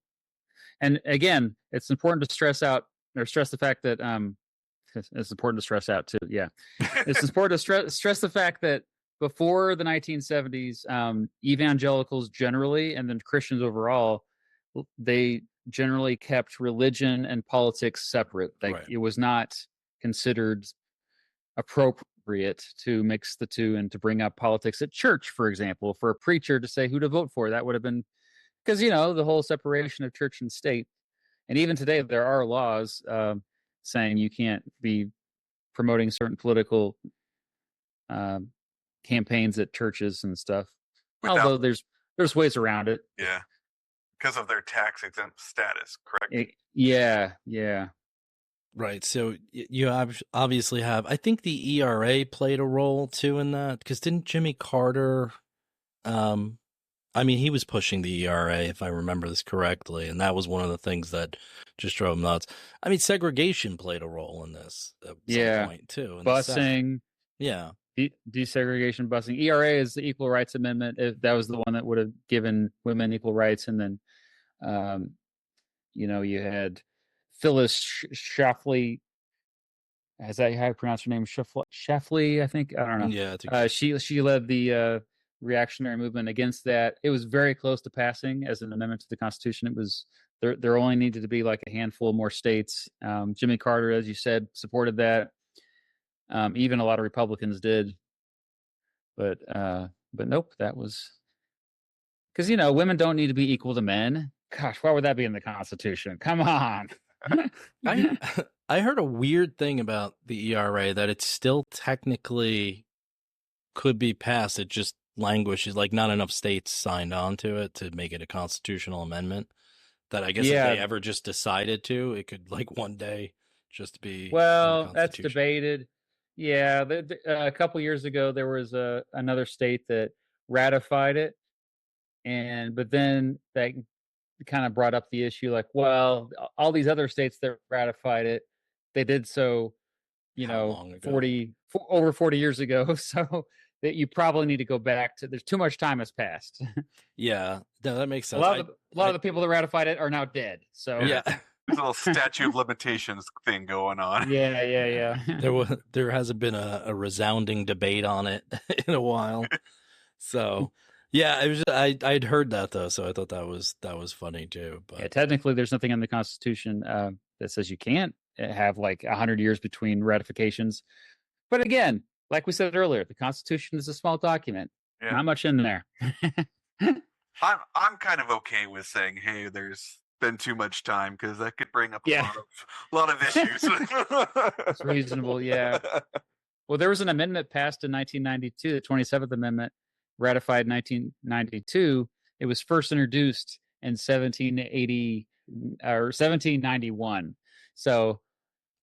And again, it's important to stress the fact that it's important to stress out too. Yeah, it's important to stress the fact that before the 1970s, evangelicals generally, and then Christians overall, they generally kept religion and politics separate. It was not considered appropriate to mix the two and to bring up politics at church, for example, for a preacher to say who to vote for. That would have been because, the whole separation of church and state. And even today, there are laws saying you can't be promoting certain political campaigns at churches and stuff. Although there's ways around it. Yeah. Because of their tax exempt status, correct? Yeah. Right. So you obviously have, I think the ERA played a role too in that, because didn't Jimmy Carter, I mean, he was pushing the ERA, if I remember this correctly, and that was one of the things that just drove him nuts. I mean, segregation played a role in this at some point too. In the South. Busing, Yeah, desegregation, busing. ERA is the Equal Rights Amendment. That was the one that would have given women equal rights, and then, you had Phyllis Schlafly. Is that how you pronounce her name? Schlafly, I think. I don't know. yeah. I think she led the reactionary movement against that. It was very close to passing as an amendment to the Constitution. It was there only needed to be like a handful more states. Jimmy Carter, as you said, supported that. Even a lot of Republicans did, but nope, that was because women don't need to be equal to men. Gosh, why would that be in the Constitution? Come on. I heard a weird thing about the ERA that it still technically could be passed. It just languishes, like not enough states signed on to it to make it a constitutional amendment. That I guess if they ever just decided to, it could like one day just be. Well, that's debated. Yeah, a couple years ago there was another state that ratified it, but then that kind of brought up the issue, like, well, all these other states that ratified it, they did so, over 40 years ago. So that you probably need to go back to. There's too much time has passed. Yeah, no, that makes sense. A lot of the people that ratified it are now dead. So yeah. There's a little statute of limitations thing going on. Yeah. There hasn't been a resounding debate on it in a while. So yeah, it was. I'd heard that though, so I thought that was funny too. But yeah, technically, there's nothing in the Constitution that says you can't have like 100 years between ratifications. But again, like we said earlier, the Constitution is a small document. Yeah. Not much in there. I'm kind of okay with saying, hey, there's been too much time, because that could bring up a lot of issues. It's reasonable, yeah. Well, there was an amendment passed in 1992, the 27th Amendment, ratified in 1992. It was first introduced in 1780 or 1791. So,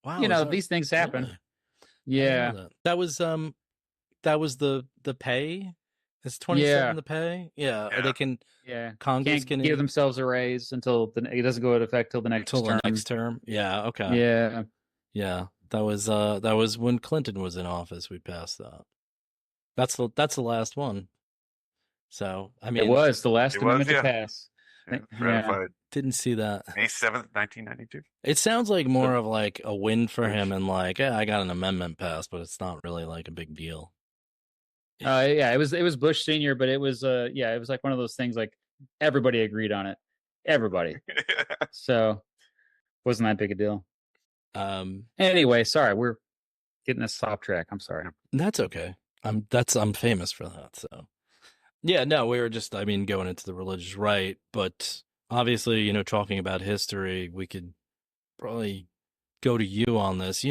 wow, these things happen. Yeah, that was the pay. It's 27 the pay. Yeah, or they can. Yeah, Congress can give themselves a raise until it doesn't go into effect till the next term. The next term. Yeah. Okay. Yeah. That was when Clinton was in office. We passed that. That's the last one. So I mean, it was the last amendment to pass. Ratified. Didn't see that. May 7th, 1992. It sounds like more of like a win for him, and like, I got an amendment passed, but it's not really like a big deal. It was Bush Senior, but it was it was like one of those things like everybody agreed on it. Everybody. So wasn't that big a deal. Anyway, sorry, we're getting us off track. I'm sorry. That's okay. I'm famous for that. So yeah, no, we were just going into the religious right, but obviously, talking about history, we could probably go to you on this.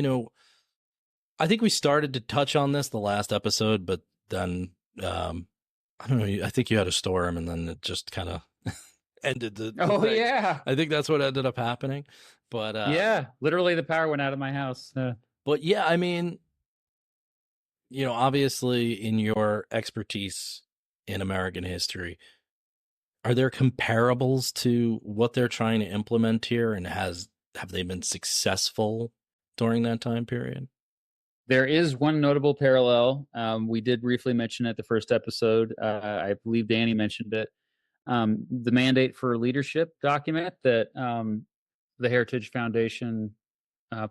I think we started to touch on this the last episode, but then I don't know, I think you had a storm and then it just kind of ended the thing. Yeah, I think that's what ended up happening. But literally the power went out of my house. But yeah, obviously in your expertise in American history, are there comparables to what they're trying to implement here, and have they been successful during that time period? There is one notable parallel. We did briefly mention it the first episode. I believe Danny mentioned it. The Mandate for Leadership document that the Heritage Foundation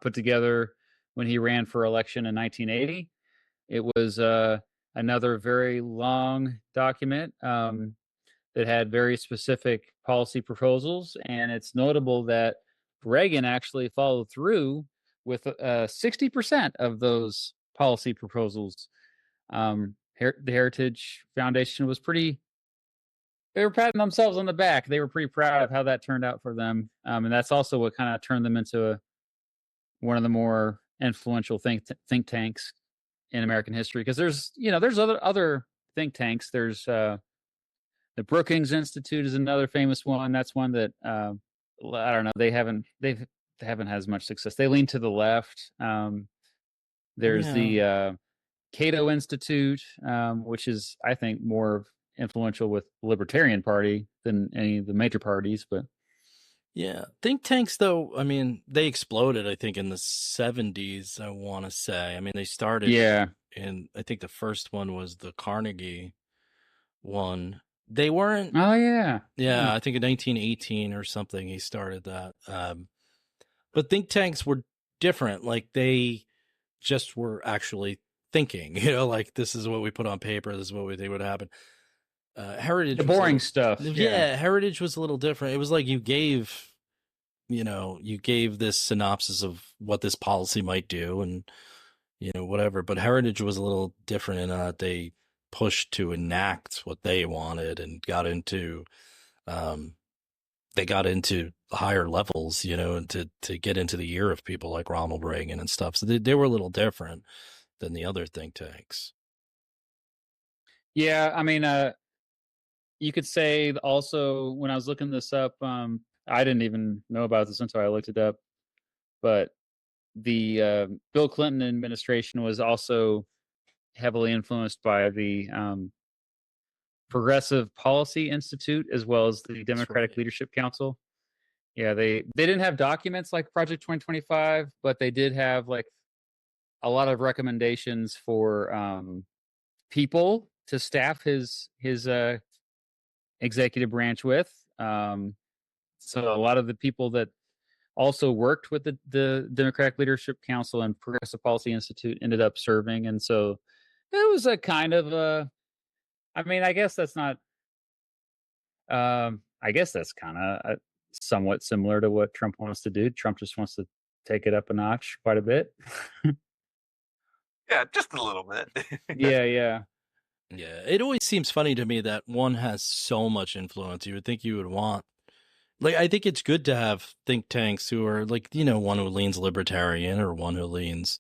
put together when he ran for election in 1980. It was another very long document that had very specific policy proposals, and it's notable that Reagan actually followed through with 60% of those policy proposals. The Heritage Foundation was they were patting themselves on the back. They were pretty proud of how that turned out for them. And that's also what kind of turned them into one of the more influential think tanks in American history. Because there's other think tanks. There's the Brookings Institute is another famous one. That's one that I don't know. They haven't had as much success. They lean to the left. There's the Cato Institute, which is, I think, more influential with the Libertarian Party than any of the major parties. But Yeah. Think tanks, though, I mean, they exploded, I think, in the 70s, I want to say. I mean, they started in, I think the first one was the Carnegie one. They weren't, oh yeah, yeah, I think in 1918 or something, he started that. But think tanks were different. Like, they just were actually thinking, like, this is what we put on paper, this is what we think would happen. Heritage, the boring stuff. Yeah, Heritage was a little different. It was like you gave this synopsis of what this policy might do, and whatever. But Heritage was a little different in that they pushed to enact what they wanted and got into higher levels, and to get into the ear of people like Ronald Reagan and stuff. So they were a little different than the other think tanks. Yeah, I mean, you could say also, when I was looking this up, I didn't even know about this until I looked it up, but the Bill Clinton administration was also heavily influenced by the Progressive Policy Institute as well as the Democratic Leadership Council. Yeah, they didn't have documents like Project 2025, but they did have like a lot of recommendations for people to staff his executive branch with. So a lot of the people that also worked with the Democratic Leadership Council and Progressive Policy Institute ended up serving. And so it was a kind of I mean, I guess that's not, I guess that's kind of somewhat similar to what Trump wants to do. Trump just wants to take it up a notch quite a bit. Yeah, just a little bit. Yeah. Yeah, it always seems funny to me that one has so much influence. You would think you would want, like, I think it's good to have think tanks who are like, one who leans libertarian or one who leans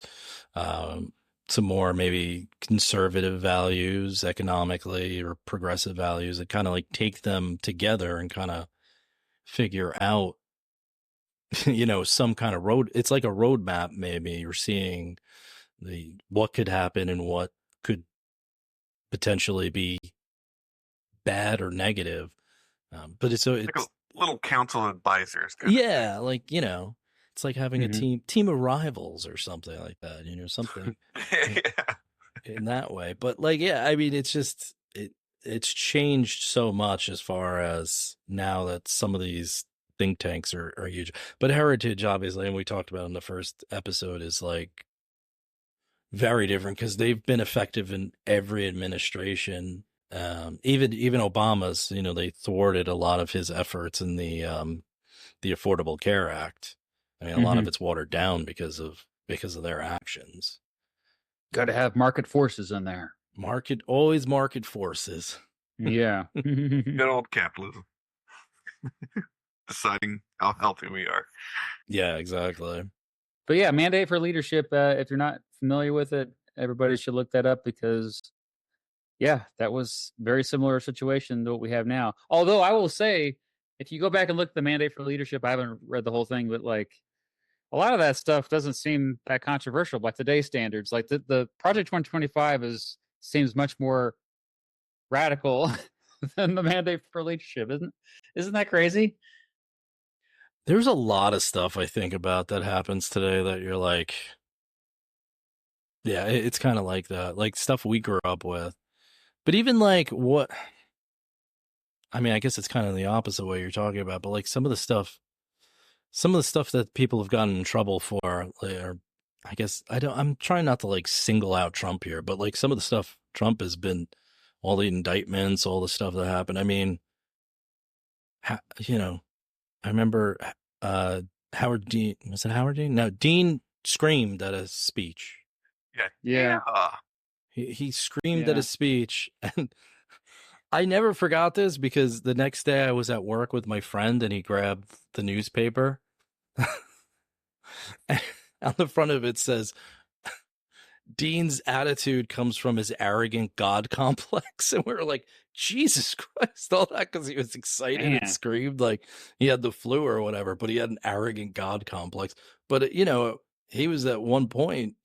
to more maybe conservative values economically or progressive values, that kind of like take them together and kind of figure out, some kind of road. It's like a roadmap. Maybe you're seeing what could happen and what could potentially be bad or negative. But it's like a little council of advisors. Yeah, like, it's like having a team of rivals or something like that, something in that way. But like, yeah, I mean, it's just, it's changed so much as far as now that some of these think tanks are huge. But Heritage, obviously, and we talked about in the first episode, is like very different because they've been effective in every administration. Even Obama's, they thwarted a lot of his efforts in the Affordable Care Act. I mean, a lot of it's watered down because of their actions. Got to have market forces in there. Always market forces. Yeah. Good old capitalism. Deciding how healthy we are. Yeah, exactly. But yeah, Mandate for Leadership, if you're not familiar with it, everybody should look that up because, yeah, that was very similar situation to what we have now. Although I will say, if you go back and look at the Mandate for Leadership, I haven't read the whole thing, but like a lot of that stuff doesn't seem that controversial by today's standards. Like the Project 2025 seems much more radical than the Mandate for Leadership, isn't that crazy? There's a lot of stuff I think about that happens today that you're like, yeah, it's kind of like that, like stuff we grew up with. But even like what, I mean, I guess it's kind of the opposite way you're talking about, but like some of the stuff that people have gotten in trouble for, or I guess I'm trying not to like single out Trump here, but like some of the stuff Trump has been, all the indictments, all the stuff that happened. I mean, I remember Howard Dean, was it Howard Dean? No, Dean screamed at a speech. Yeah. He screamed at a speech, and I never forgot this because the next day I was at work with my friend and he grabbed the newspaper. And on the front of it says, Dean's attitude comes from his arrogant God complex. And we were like, Jesus Christ, all that because he was excited and screamed like he had the flu or whatever, but he had an arrogant God complex. But, he was at one point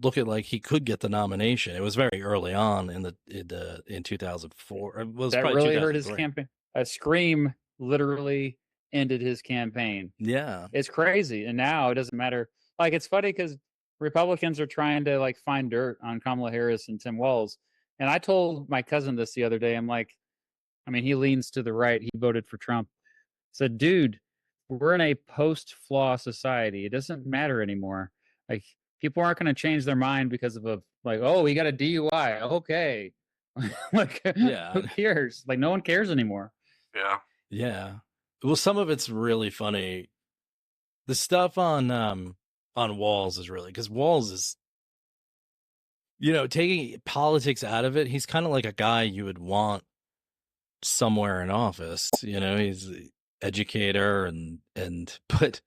looking like he could get the nomination. It was very early on in 2004. It was That probably really hurt his 2003. campaign. A scream literally ended his campaign. Yeah. It's crazy. And now it doesn't matter. Like, it's funny because Republicans are trying to like find dirt on Kamala Harris and Tim Walz. And I told my cousin this the other day. I'm like, I mean, he leans to the right. He voted for Trump. I said, dude, we're in a post-flaw society. It doesn't matter anymore. Like, people aren't going to change their mind because of a, like, oh, we got a DUI. Okay. Like, Yeah. who cares? Like, no one cares anymore. Yeah. Yeah. Well, some of it's really funny. The stuff on Walz is really, because Walz is, taking politics out of it. He's kind of like a guy you would want somewhere in office. He's an educator but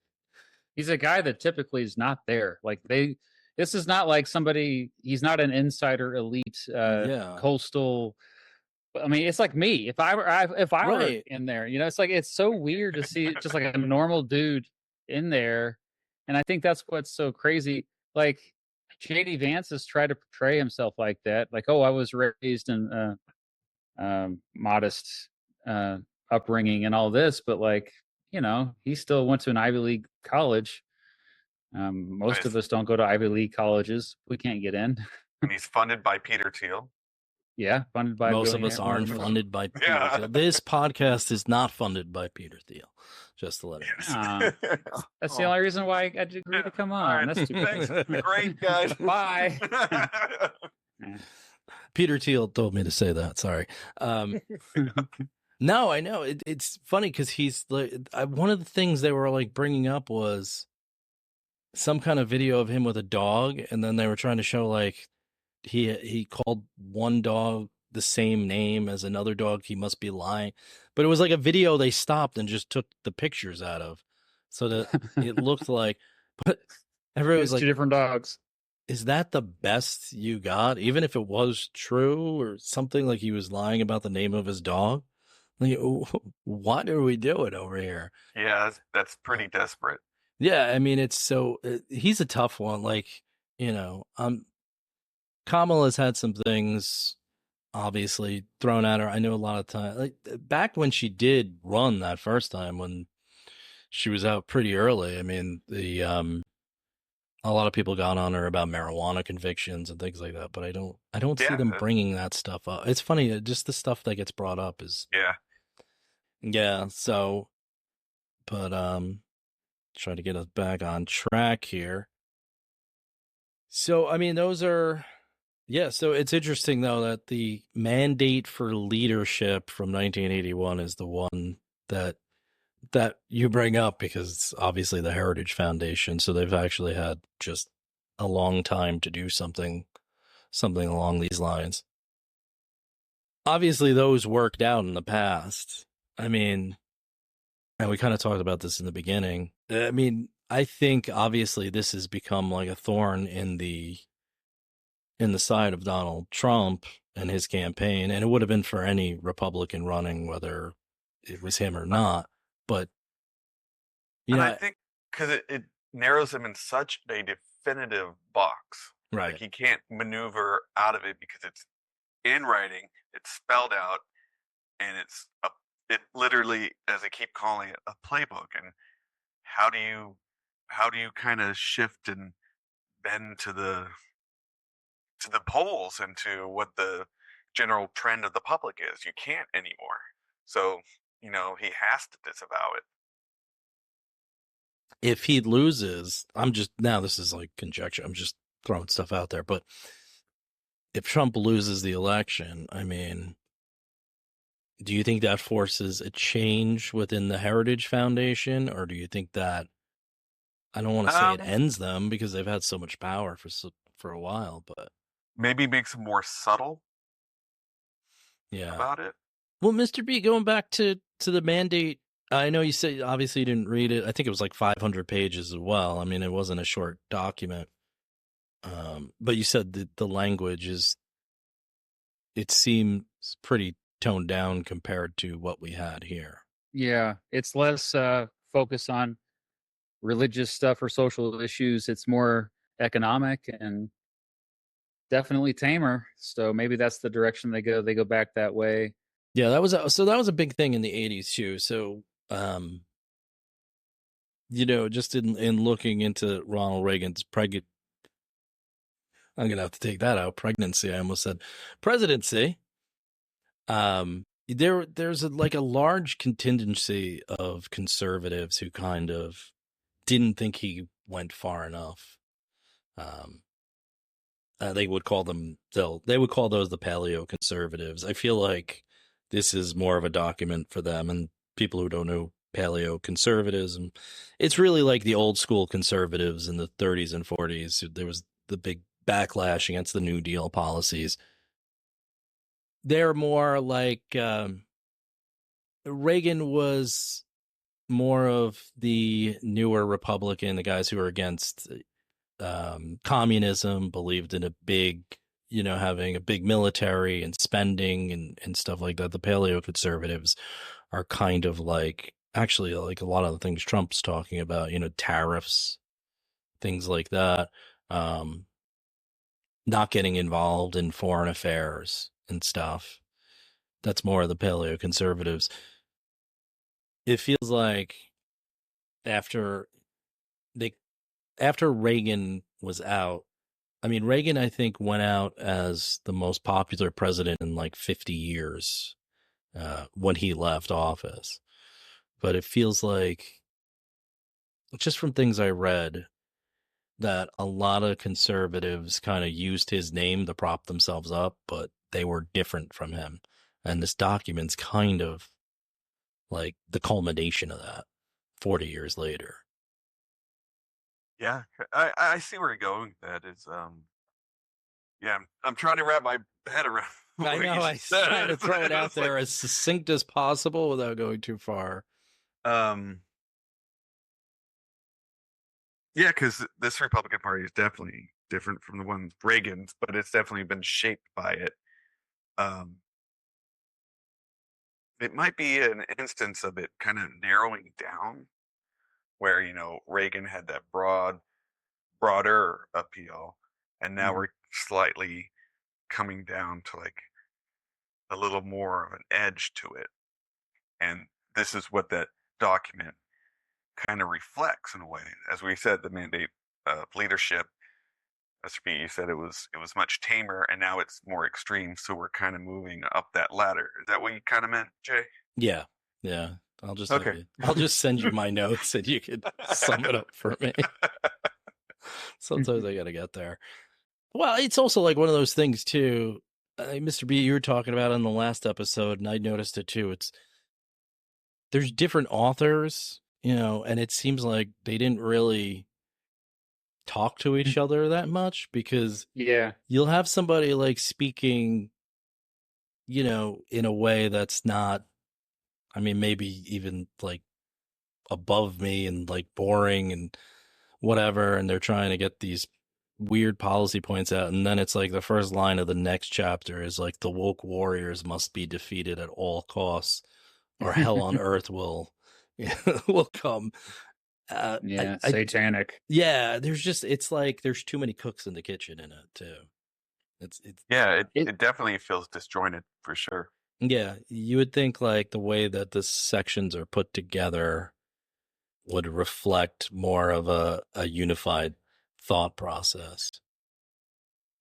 He's a guy that typically is not there. Like, this is not like somebody, he's not an insider elite, yeah. coastal. I mean, it's like me. If I were Right. in there, it's like, it's so weird to see just like a normal dude in there. And I think that's what's so crazy. Like, JD Vance has tried to portray himself like that. Like, oh, I was raised in modest upbringing and all this, but like, he still went to an Ivy League college. Most of us don't go to Ivy League colleges. We can't get in. And he's funded by Peter Thiel. Yeah, funded by most of billionaire- us aren't funded by Peter Yeah. Thiel. This podcast is not funded by Peter Thiel. Just to let you know. That's the only reason why I agreed to come on. All right. That's too Thanks. bad. Great, guys. Bye. Peter Thiel told me to say that. Sorry. No, I know. It's funny because he's like, one of the things they were like bringing up was some kind of video of him with a dog, and then they were trying to show like he called one dog the same name as another dog. He must be lying, but it was like a video they stopped and just took the pictures out of, so that it looked like. But everyone was It's like, two different dogs. is that the best you got? Even if it was true or something, like he was lying about the name of his dog. Like, what are we doing over here? Yeah, that's pretty desperate. Yeah, I mean, it's so he's a tough one. Like, Kamala's had some things obviously thrown at her. I know a lot of time, like back when she did run that first time when she was out pretty early. I mean, a lot of people got on her about marijuana convictions and things like that, but I don't see them bringing that stuff up. It's funny, just the stuff that gets brought up is yeah. So, but try to get us back on track here. So, I mean, those are, yeah. So it's interesting though that the mandate for leadership from 1981 is the one that you bring up, because it's obviously the Heritage Foundation. So they've actually had just a long time to do something along these lines. Obviously, those worked out in the past. I mean, and we kind of talked about this in the beginning. I mean, I think obviously this has become like a thorn in the side of Donald Trump and his campaign, and it would have been for any Republican running, whether it was him or not. But I think because it narrows him in such a definitive box, right? Like he can't maneuver out of it because it's in writing, it's spelled out, and it literally, as I keep calling it, a playbook. And how do you kind of shift and bend to the polls and to what the general trend of the public is? You can't anymore. So he has to disavow it. If he loses, this is like conjecture, I'm just throwing stuff out there, but if Trump loses the election, I mean, do you think that forces a change within the Heritage Foundation, or do you think that, I don't want to say it ends them because they've had so much power for a while, but maybe makes them more subtle about it? Well, Mr. B, going back to the mandate, I know you said obviously you didn't read it. I think it was like 500 pages as well. I mean, it wasn't a short document. But you said that the language it seems pretty toned down compared to what we had here. Yeah, it's less focus on religious stuff or social issues. It's more economic and definitely tamer. So maybe that's the direction they go. They go back that way. Yeah, that was a big thing in the 80s too. So, just in looking into Ronald Reagan's I'm gonna have to take that out. Pregnancy. I almost said presidency. There's like a large contingency of conservatives who kind of didn't think he went far enough. They would call them they would call those the paleo conservatives. I feel like this is more of a document for them, and people who don't know paleo conservatism, it's really like the old school conservatives in the 30s and 40s. There was the big backlash against the New Deal policies. They're more like Reagan was more of the newer Republican, the guys who are against communism, believed in a big, having a big military and spending and stuff like that. The paleo conservatives are kind of like, actually, like a lot of the things Trump's talking about, tariffs, things like that. Not getting involved in foreign affairs and stuff. That's more of the paleo conservatives. It feels like after Reagan was out, I mean, Reagan, I think, went out as the most popular president in like 50 years when he left office. But it feels like, just from things I read, that a lot of conservatives kind of used his name to prop themselves up, but they were different from him. And this document's kind of like the culmination of that 40 years later. Yeah, I see where you're going. That is, yeah, I'm trying to wrap my head around. I know, I was trying to throw it out there as succinct as possible without going too far. Yeah, because this Republican Party is definitely different from the one Reagan's, but it's definitely been shaped by it. It might be an instance of it kind of narrowing down, where Reagan had that broader appeal, and now we're slightly coming down to like a little more of an edge to it, and this is what that document kind of reflects in a way. As we said, the mandate of leadership, Mr. B, you said it was much tamer, and now it's more extreme. So we're kind of moving up that ladder. Is that what you kind of meant, Jay? Yeah. I'll just send you my notes, and you could sum it up for me. Sometimes I gotta get there. Well, it's also like one of those things too. Mr. B, you were talking about in the last episode, and I noticed it too. There's different authors, and it seems like they didn't really talk to each other that much, because you'll have somebody like speaking, in a way that's not, I mean, maybe even like above me and like boring and whatever, and they're trying to get these weird policy points out, and then it's like the first line of the next chapter is like, the woke warriors must be defeated at all costs, or hell on earth will come. Satanic. It's like there's too many cooks in the kitchen in it too. It definitely feels disjointed for sure. Yeah, you would think like the way that the sections are put together would reflect more of a unified thought process.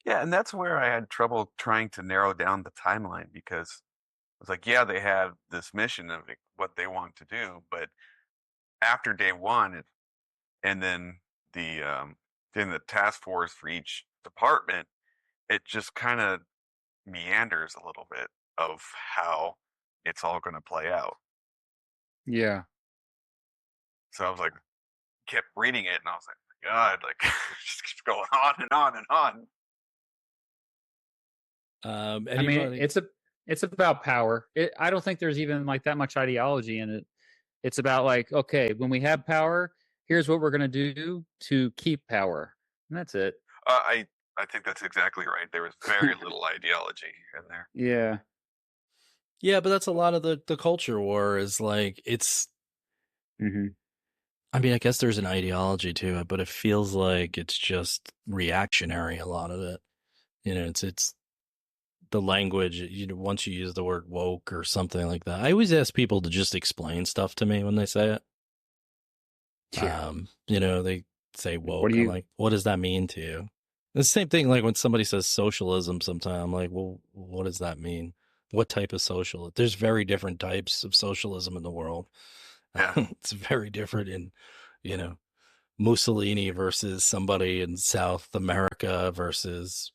Yeah, and that's where I had trouble trying to narrow down the timeline, because it's like, yeah, they have this mission of what they want to do, but after day one, and then the task force for each department, it just kind of meanders a little bit of how it's all going to play out. Yeah. So I was like, kept reading it, and I was like, God, like, just keeps going on and on and on. I mean, it's about power. I don't think there's even like that much ideology in it. It's about like, okay, when we have power, here's what we're going to do to keep power, and that's it. I think that's exactly right. There was very little ideology in there. Yeah, but that's a lot of the culture war is like, it's. I mean, I guess there's an ideology to it, but it feels like it's just reactionary, a lot of it. it's the language. Once you use the word woke or something like that, I always ask people to just explain stuff to me when they say it. Yeah. They say woke. What do I'm you? like, what does that mean to you? The same thing, like when somebody says socialism, sometimes I'm like, well, what does that mean? What type of socialism? There's very different types of socialism in the world. Yeah. It's very different in, Mussolini versus somebody in South America versus,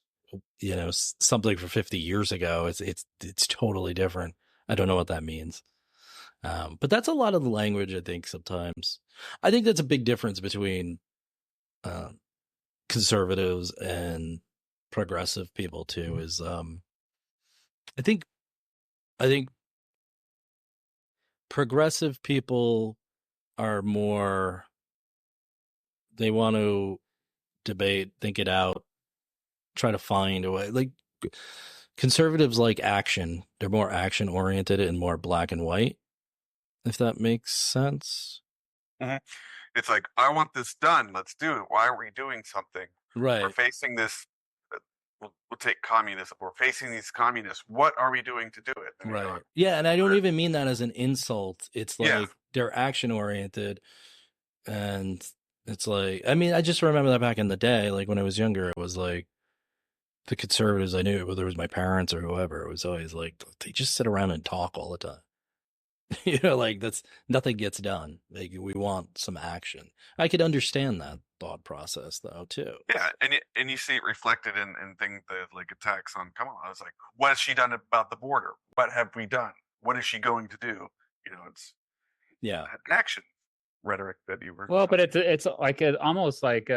something from 50 years ago. It's totally different. I don't know what that means. But that's a lot of the language, I think, sometimes. I think that's a big difference between conservatives and progressive people too, is I think progressive people are more, they want to debate, think it out, try to find a way. Like conservatives like action. They're more action oriented and more black and white, if that makes sense. Mhm. It's like, I want this done. Let's do it. Why are we doing something? We're Right. facing this. We'll take communism. We're facing these communists. What are we doing to do it? And we go, Right. Yeah, and I don't even mean that as an insult. It's like Yeah. they're action oriented, and it's like, I mean, I just remember that back in the day, like when I was younger, it was like the conservatives I knew, whether it was my parents or whoever, it was always like they just sit around and talk all the time. Like that's nothing gets done. Like we want some action. I could understand that thought process though too. Yeah, and you see it reflected in things that like attacks on Kamala. I was like, what has she done about the border? What have we done? What is she going to do? It's Yeah. action rhetoric that you were. Well, but it's like almost like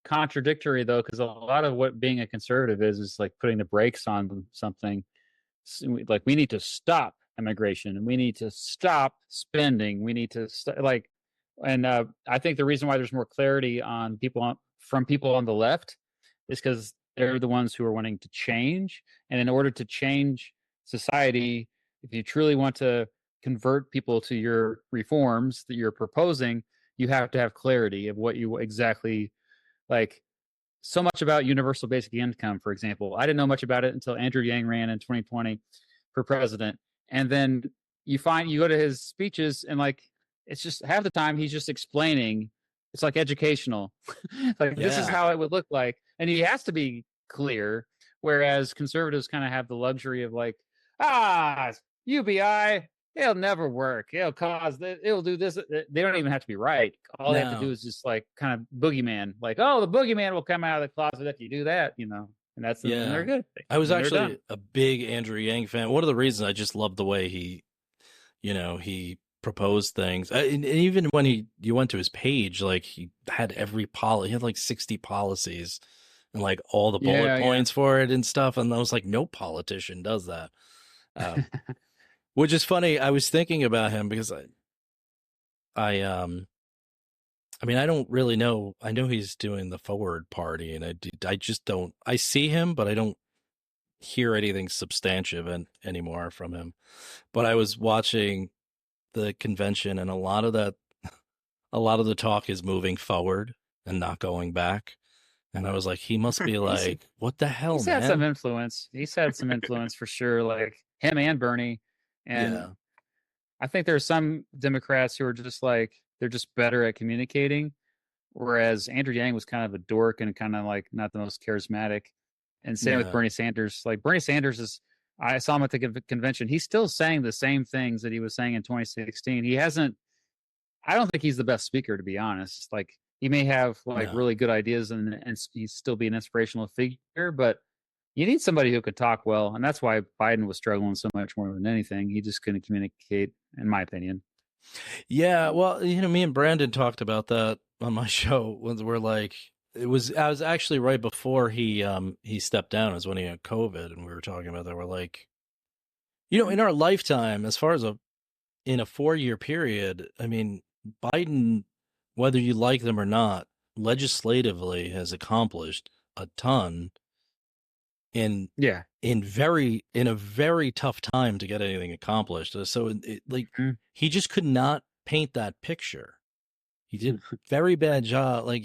contradictory though, because a lot of what being a conservative is like putting the brakes on something. Like we need to stop immigration and we need to stop spending. We need to and I think the reason why there's more clarity on from people on the left is because they're the ones who are wanting to change. And in order to change society, if you truly want to convert people to your reforms that you're proposing, you have to have clarity of what you exactly like. So much about universal basic income, for example. I didn't know much about it until Andrew Yang ran in 2020 for president. And then you go to his speeches and like, it's just half the time he's just explaining. It's like educational. Like this is Yeah. how it would look like. And he has to be clear. Whereas conservatives kind of have the luxury of like, UBI, it'll never work. It'll do this. They don't even have to be right. All they have to do No. is just like kind of boogeyman, like, oh, the boogeyman will come out of the closet if you do that, and that's, and they're good. I was And they're actually done. a big Andrew Yang fan. One of the reasons I just loved the way he proposed things. And even when you went to his page, like he had he had like 60 policies and like all the bullet points for it and stuff. And I was like, no politician does that. Which is funny. I was thinking about him because I mean, I don't really know. I know he's doing the Forward Party, and I just don't. I see him, but I don't hear anything substantive anymore from him. But I was watching the convention, and a lot of the talk is moving forward and not going back. And I was like, he must be like, what the hell, He's man? had some influence. He's had some influence for sure, like him and Bernie. And I think there's some Democrats who are just like, they're just better at communicating. Whereas Andrew Yang was kind of a dork and kind of like not the most charismatic. And same with Bernie Sanders. Like Bernie Sanders I saw him at the convention. He's still saying the same things that he was saying in 2016. I don't think he's the best speaker, to be honest. Like he may have really good ideas and he's still be an inspirational figure, but you need somebody who could talk well. And that's why Biden was struggling so much more than anything. He just couldn't communicate, in my opinion. Yeah. Well, me and Brandon talked about that on my show when we're like, I was actually right before he stepped down. It was when he had COVID, and we were talking about that. We're like, in our lifetime, as far as in a 4-year period, I mean, Biden, whether you like them or not, legislatively has accomplished a ton in a very tough time to get anything accomplished. So he just could not paint that picture. He did a very bad job. Like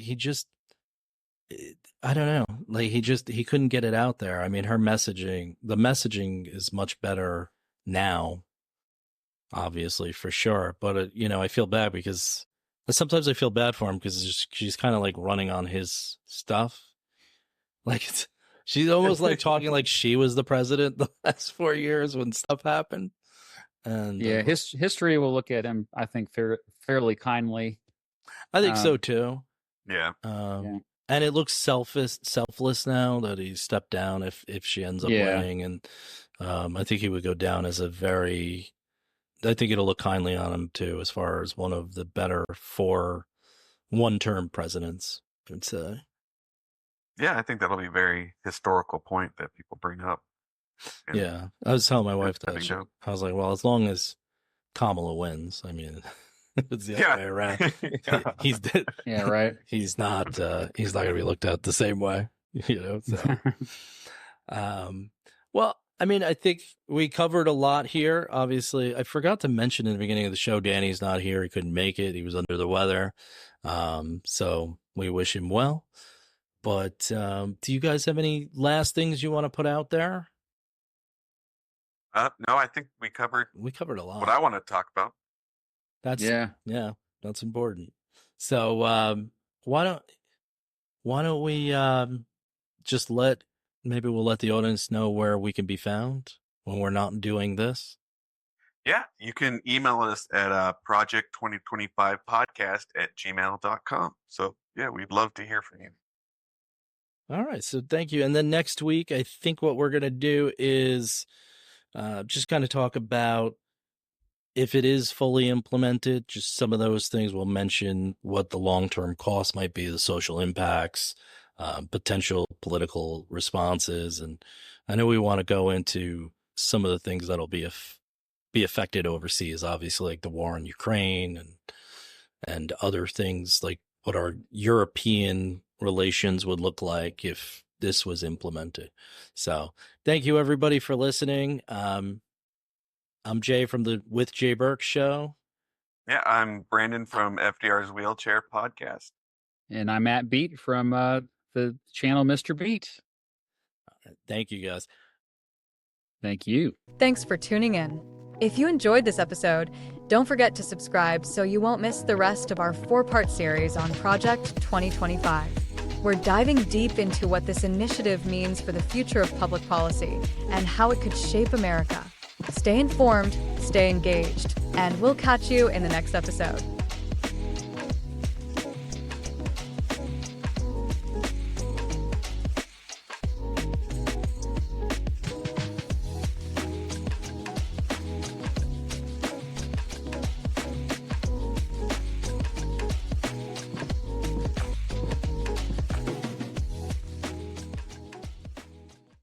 I don't know. Like he couldn't get it out there. I mean, the messaging is much better now, obviously, for sure. But I feel bad because sometimes I feel bad for him because she's kind of like running on his stuff. Like she's almost like talking like she was the president the last 4 years when stuff happened. And yeah, history will look at him, I think, fairly kindly. I think so too. Yeah. Yeah. And it looks selfless now that he stepped down if she ends up winning. And I think he would go down as I think it'll look kindly on him too, as far as one of the better 4 one-term presidents, I'd say. Yeah, I think that'll be a very historical point that people bring up. And Yeah. I was telling my wife that. I think so. I was like, well, as long as Kamala wins, I mean, it's the other way around. He's dead. Yeah, right. He's not going to be looked at the same way, so. Well, I mean, I think we covered a lot here. Obviously, I forgot to mention in the beginning of the show, Danny's not here. He couldn't make it. He was under the weather. So we wish him well. But do you guys have any last things you want to put out there? No, I think we covered a lot. what I want to talk about. That's that's important. So why don't we just maybe we'll let the audience know where we can be found when we're not doing this. Yeah, you can email us at project2025podcast@gmail.com. So yeah, we'd love to hear from you. All right, so thank you. And then next week, I think what we're going to do is just kind of talk about if it is fully implemented, just some of those things. We'll mention what the long-term costs might be, the social impacts, potential political responses. And I know we want to go into some of the things that'll be affected overseas, obviously, like the war in Ukraine and other things, like what our European relations would look like if this was implemented. So thank you, everybody, for listening. I'm Jay from the With Jay Burke Show. Yeah, I'm Brandon from FDR's Wheelchair Podcast. And I'm Matt Beat from the channel Mr. Beat. Thank you, guys. Thank you. Thanks for tuning in. If you enjoyed this episode, don't forget to subscribe so you won't miss the rest of our 4-part series on Project 2025. We're diving deep into what this initiative means for the future of public policy and how it could shape America. Stay informed, stay engaged, and we'll catch you in the next episode.